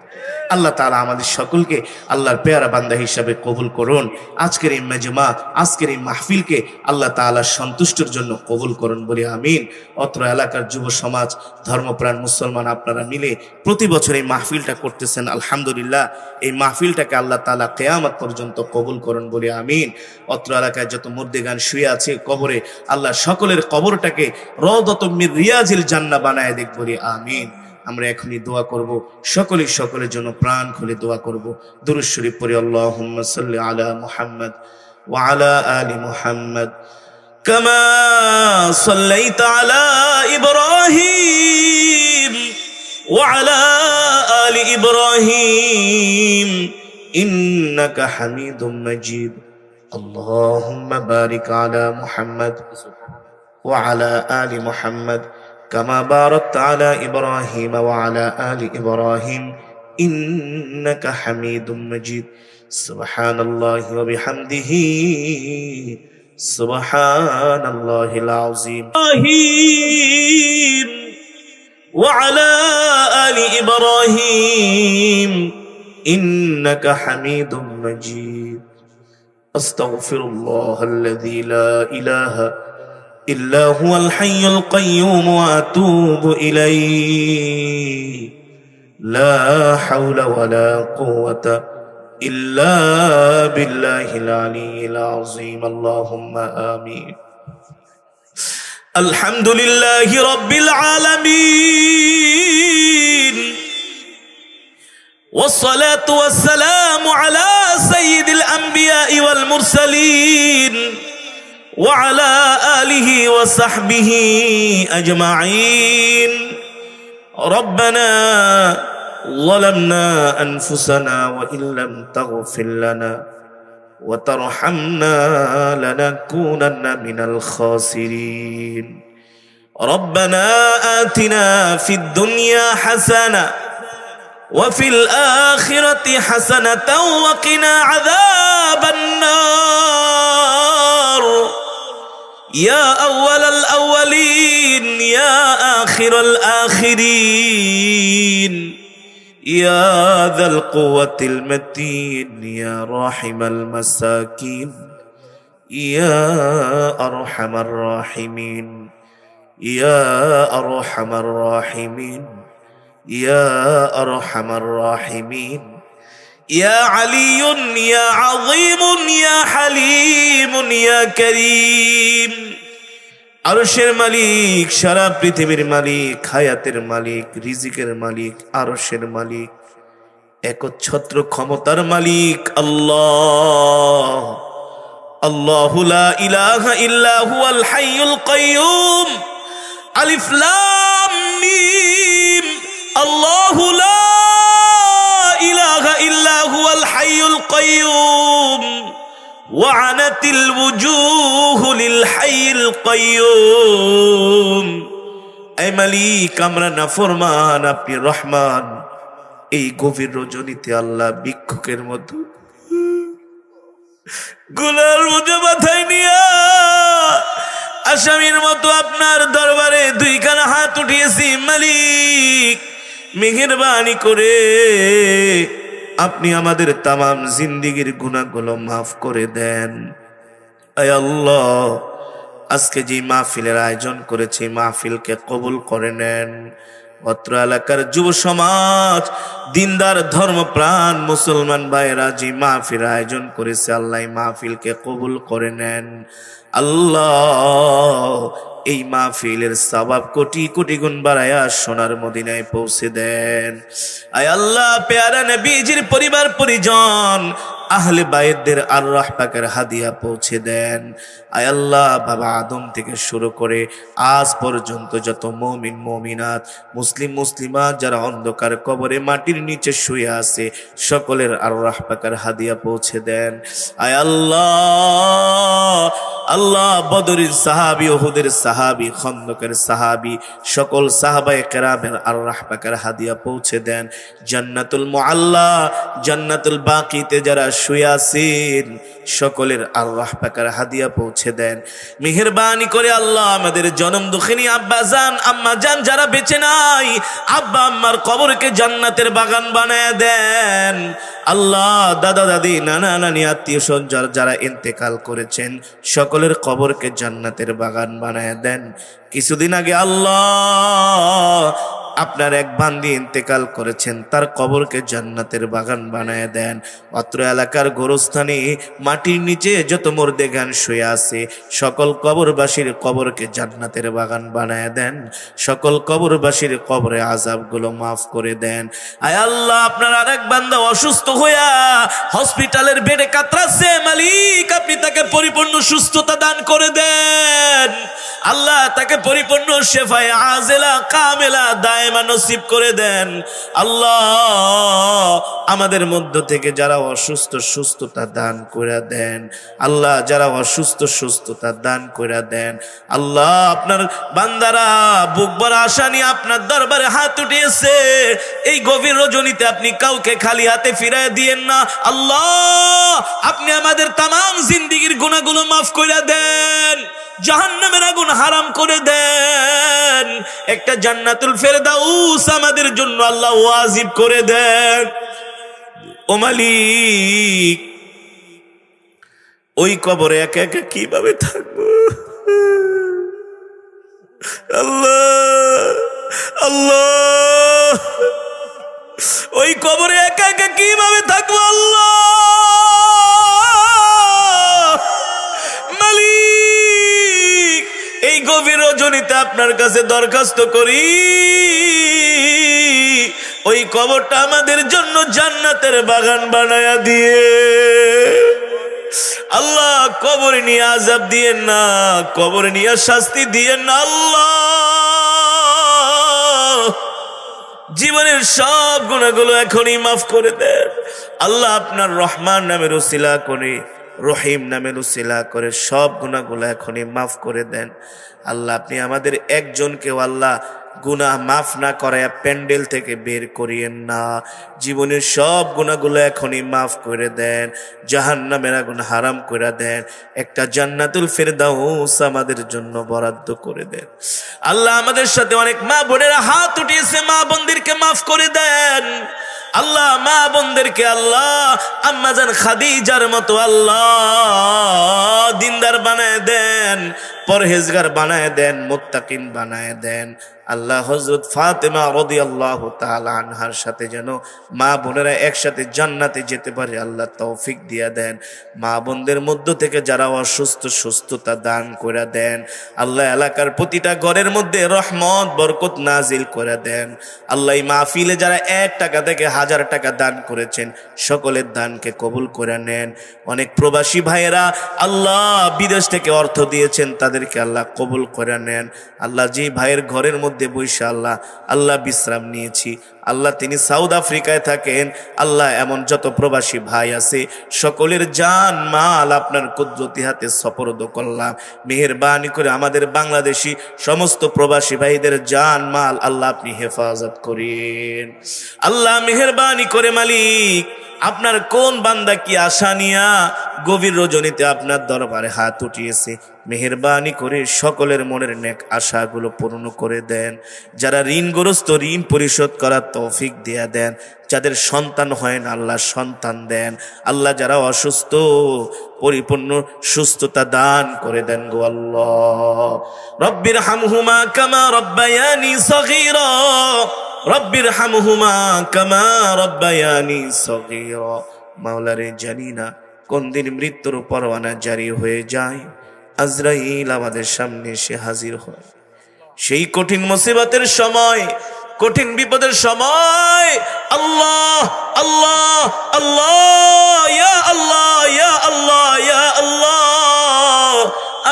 আল্লাহ তাআলা আমাদের সকলকে আল্লাহর পেয়ারা বান্দা হিসাবে কবুল করুন। আজকের এই মাজমা, আজকের এই মাহফিলকে আল্লাহ তাআলার সন্তুষ্টির জন্য কবুল করুন বলি আমিন। অত্র এলাকার যুব সমাজ, ধর্মপ্রাণ মুসলমান আপনারা মিলে প্রতি বছর এই মাহফিলটা করতেছেন, আলহামদুলিল্লাহ। এই মাহফিলটাকে আল্লাহ তাআলা কিয়ামত পর্যন্ত কবুল করুন বলি আমিন। অত্র এলাকায় যত মুর্দেগান শুয়ে আছে কবরে, আল্লাহ সকলের কবরটাকে রওদাতুম মির রিয়াজিল জান্নাহ বানায় দেখ বলি আমিন। আমরা এখনই দোয়া করব, সকলের জন্য প্রাণ খুলে দোয়া করব। দুরূদ শরীফ পড়ি। আল্লাহুম্মা সাল্লি আলা মুহাম্মদ ওয়া আলা আলি মুহাম্মদ কামা সাল্লাইতা আলা ইব্রাহিম ওয়া আলা আলি ইব্রাহিম ইন্নাকা হামিদুম মাজিদ। আল্লাহুম্মা বারিক আলা মুহাম্মদ ওয়া আলা আলি মুহাম্মদ كما باركت على إبراهيم وعلى آل إبراهيم إنك حميد مجيد. سبحان الله وبحمده سبحان الله العظيم. إبراهيم وعلى آل إبراهيم إنك حميد مجيد. أستغفر الله الذي لا إله إلا هو الحي القيوم وأتوب إليه. لا حول ولا قوة إلا بالله العلي العظيم. اللهم آمين. الحمد لله رب العالمين، والصلاة والسلام على سيد الأنبياء والمرسلين وعلى آله وصحبه أجمعين. ربنا ظلمنا أنفسنا وإن لم تغفر لنا وترحمنا لنكونن من الخاسرين. ربنا آتنا في الدنيا حسنة وفي الآخرة حسنة وقنا عذاب النار. يا أول الأولين يا آخر الآخرين يا ذا القوة المتين يا راحم المساكين يا أرحم الراحمين يا أرحم الراحمين يا أرحم الراحمين يا علي يا عظيم يا حليم يا كريم. আরশের মালিক, সারা পৃথিবীর মালিক, হায়াতের মালিক, রিজিকের মালিক, আরশের মালিক, একচ্ছত্র ক্ষমতার মালিক আল্লাহ। আল্লাহু লা ইলাহা ইল্লা হুয়াল হাইয়ুল কাইয়্যুম। আলিফ লাম মিম। আল্লাহু লা ইলাহা ইল্লা হুয়াল হাইয়ুল কাইয়্যুম ওয়ানাতিল ওয়ুজুহু লিল হাইয়িল কাইয়্যুম। এ মালিক, আমরা নাফরমান, আপনি রহমান। এই গভীর রজনীতে আল্লাহ ভিক্ষুকের মতো গুনার বোঝা মাথায় নিয়া আসামির মতো আপনার দরবারে দুইখানা হাত উঠিয়েছি। মালিক, মেহেরবানি করে আপনি আমাদের তামাম জিন্দিগির গুনাহগুলো মাফ করে দেন। আয় আল্লাহ, আজকে যে মাহফিলের আয়োজন করেছে মাহফিলকে কবুল করে নেন। অত্র এলাকার যুব সমাজ, দিনদার ধর্মপ্রাণ মুসলমান ভাইয়েরা যে মাহফিল আয়োজন করেছে আল্লাহ মাহফিলকে কবুল করে নেন। আল্লাহ, এই মাহফিলের সওয়াব কোটি কোটি গুণ বাড়ায়া সোনার মদিনায় পৌঁছে দেন। আয় আল্লাহ, পেয়ারা নবীজির পরিবার পরিজন আহলে বাইতদের আল্লাহ পাকের হাদিয়া পৌঁছে দেন। আয় আল্লাহ, বাবা আদম থেকে শুরু করে আজ পর্যন্ত যত মুমিন মুমিনাত, মুসলিম মুসলিমাত যারা অন্ধকার কবরে মাটির নিচে শুয়ে আছে সকলের আল্লাহ পাকের হাদিয়া পৌঁছে দেন। আয় আল্লাহ, আল্লাহ বদরের সাহাবী, উহুদের সাহাবী, খন্দকের সাহাবী সকল সাহাবায়ে কেরামের আল্লাহ পাকের হাদিয়া পৌঁছে দেন। জান্নাতুল মুআল্লা, জান্নাতুল বাকিতে যারা শুয়ে আছেন সকলের আল্লাহ পাকের হাদিয়া পৌঁছে দেন। মেহেরবানি করে আল্লাহ আমাদের জনম দুঃখিনী আব্বা জান আম্মা জান যারা বেঁচে নাই, আব্বা আম্মার কবরকে জান্নাতের বাগান বানায় দেন। আল্লাহ, দাদা দাদি নানা নানি আত্মীয় স্বজন যারা ইন্তেকাল করেছেন সকলের কবরকে জান্নাতের বাগান বানায় দেন। কিছুদিন আগে আল্লাহ আপনার এক বান্দি ইন্তেকাল করেছেন, তার কবরকে জান্নাতের বাগান বানায় দেন। অত্র এলাকার গোরস্থানে মাটির নিচে যত মুর্দেগান শুয়ে আছে সকল কবরবাসীর কবরকে জান্নাতের বাগান বানায় দেন। সকল কবরবাসীর কবরে আযাবগুলো মাফ করে দেন। আয় আল্লাহ, আপনার আরেক বান্দা অসুস্থ হইয়া হসপিটালের বেডে কাতরাচ্ছে, মালিক আপনি তাকে পরিপূর্ণ সুস্থতা দান করে দেন। আল্লাহ, তাকে পরিপূর্ণ শেফায়ে আজেলা কামেলা দায়েমা নসিব করে দেন। আল্লাহ, আমাদের মধ্য থেকে যারা অসুস্থ সুস্থতা দান করে দেন। আল্লাহ, যারা অসুস্থ সুস্থতা দান করে দেন। আল্লাহ, আপনার বান্দারা বুক ভরা আশা নিয়ে আপনার দরবারে হাত উঠিয়েছে, এই গভীর রজনীতে আপনি কাউকে খালি হাতে ফিরায় দিয়েন না। আল্লাহ, আপনি আমাদের তামাম জিন্দেগির গুনাহগুলো মাফ করে দেন, জাহান্নামের আগুন হারাম করে দেন, একটা জান্নাতুল ফেরদাউস আমাদের জন্য আল্লাহ ওয়াজিব করে দেন। ও মালিক, ওই কবরে একা একা কিভাবে থাকবো আল্লাহ, আল্লাহ, ওই কবরে একা একা কিভাবে থাকবো আল্লাহ। মালিক, এই গভীর রজনীতে আপনার কাছে দরখাস্ত করি, ওই কবরটা আমাদের জন্য জান্নাতের বাগান বানায়া দিয়ে। আল্লাহ, কবরে নিয়ে আযাব দিয়েন না, কবরে নিয়ে শাস্তি দিয়েন না। আল্লাহ, জীবনের সব গুনাহগুলো এখনই মাফ করে দেন। আল্লাহ, আপনার রহমান নামের উসিলা করে, রহিম নামের উসিলা করে সব গুনাহগুলো এখনই মাফ করে দেন। আল্লাহ, আপনি আমাদের একজনকেও আল্লাহ গুনাহ মাফ না করায়া প্যান্ডেল থেকে বের করিয়েন না। জীবনের সব গুনাহগুলো এখনই মাফ করে দেন, জাহান্নামের আগুন হারাম করে দেন, একটা জান্নাতুল ফেরদাউস আমাদের জন্য বরাদ্দ করে দেন। আল্লাহ, আমাদের সাথে অনেক মা বোনেরা হাত উঠিয়েছে, মা বোনদেরকে মাফ করে দেন। আল্লাহ, মা বোনদেরকে আল্লাহ আম্মাজান খাদিজার মতো আল্লাহ দিনদার বানায় দেন, পরহেজগার বানায় দেন, মুত্তাকিন বানায় দেন। আল্লাহ, হযরত ফাতেমা রাদিয়াল্লাহু তাআলা আনহার সাথে যেন মা বোনেরা একসাথে জান্নাতে যেতে পারে আল্লাহ তৌফিক দিয়া দেন। মা বোনদের মধ্য থেকে যারা অসুস্থ সুস্থতা দান করে দেন। আল্লাহ, এলাকার প্রতিটা ঘরের মধ্যে রহমত বরকত নাজিল করে দেন। আল্লাহ, এই মাহফিলে যারা 1 টাকা থেকে 1000 টাকা দান করেছেন সকলের দানকে কবুল করে নেন। অনেক প্রবাসী ভাইয়েরা আল্লাহ বিদেশ থেকে অর্থ দিয়েছেন, তাদেরকে আল্লাহ কবুল করে নেন। আল্লাহ, যে ভাইয়ের ঘরের মধ্যে বসে আল্লাহ বিশ্রাম নিয়েছি, আল্লাহ তিনি সাউথ আফ্রিকায় থাকেন, আল্লাহ এমন যত প্রবাসী ভাই আছে সকলের জান মাল আপনার কুদরতি হাতে সুপর্দ করলাম। মেহেরবানি করে আমাদের বাংলাদেশি সমস্ত প্রবাসী ভাইদের জান মাল আল্লাহ আপনি হেফাজত করেন। আল্লাহ, মেহেরবানি করে মালিক আপনার কোন বান্দা কি আশা নিয়া গভীর রজনীতে আপনার দরবারে হাত উঠিয়েছে, মেহেরবানি করে সকলের মনের নেক আশাগুলো পূর্ণ করে দেন। যারা ঋণগ্রস্ত ঋণ পরিশোধ করার তৌফিক দিয়া দেন। যাদের সন্তান হয় না আল্লাহ সন্তান দেন। আল্লাহ যারা অসুস্থ পরিপূর্ণ সুস্থতা দান করে দেন গো আল্লাহ। রব্বির হামহুমা কামা রব্বায়ানি সগীরা, রব্বির হামহুমা কামা রব্বায়ানি সগীরা। মাওলারে জানি না কোন দিন মৃত্যুর পরওয়ানা জারি হয়ে যায়, আজরাইল আমাদের সামনে এসে হাজির হয়। সেই কঠিন মুসিবতের সময়, কঠিন বিপদের সময় আল্লাহ আল্লাহ আল্লাহ ইয়া আল্লাহ ইয়া আল্লাহ ইয়া আল্লাহ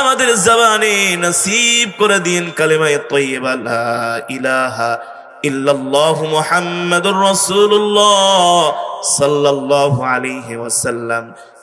আমাদের জবানে নসিব করে দিন কালেমায়ে তাইয়্যিবা লা ইলাহা ইল্লাল্লাহু মুহাম্মাদুর রাসূলুল্লাহ সাল্লাল্লাহু আলাইহি ওয়াসাল্লাম।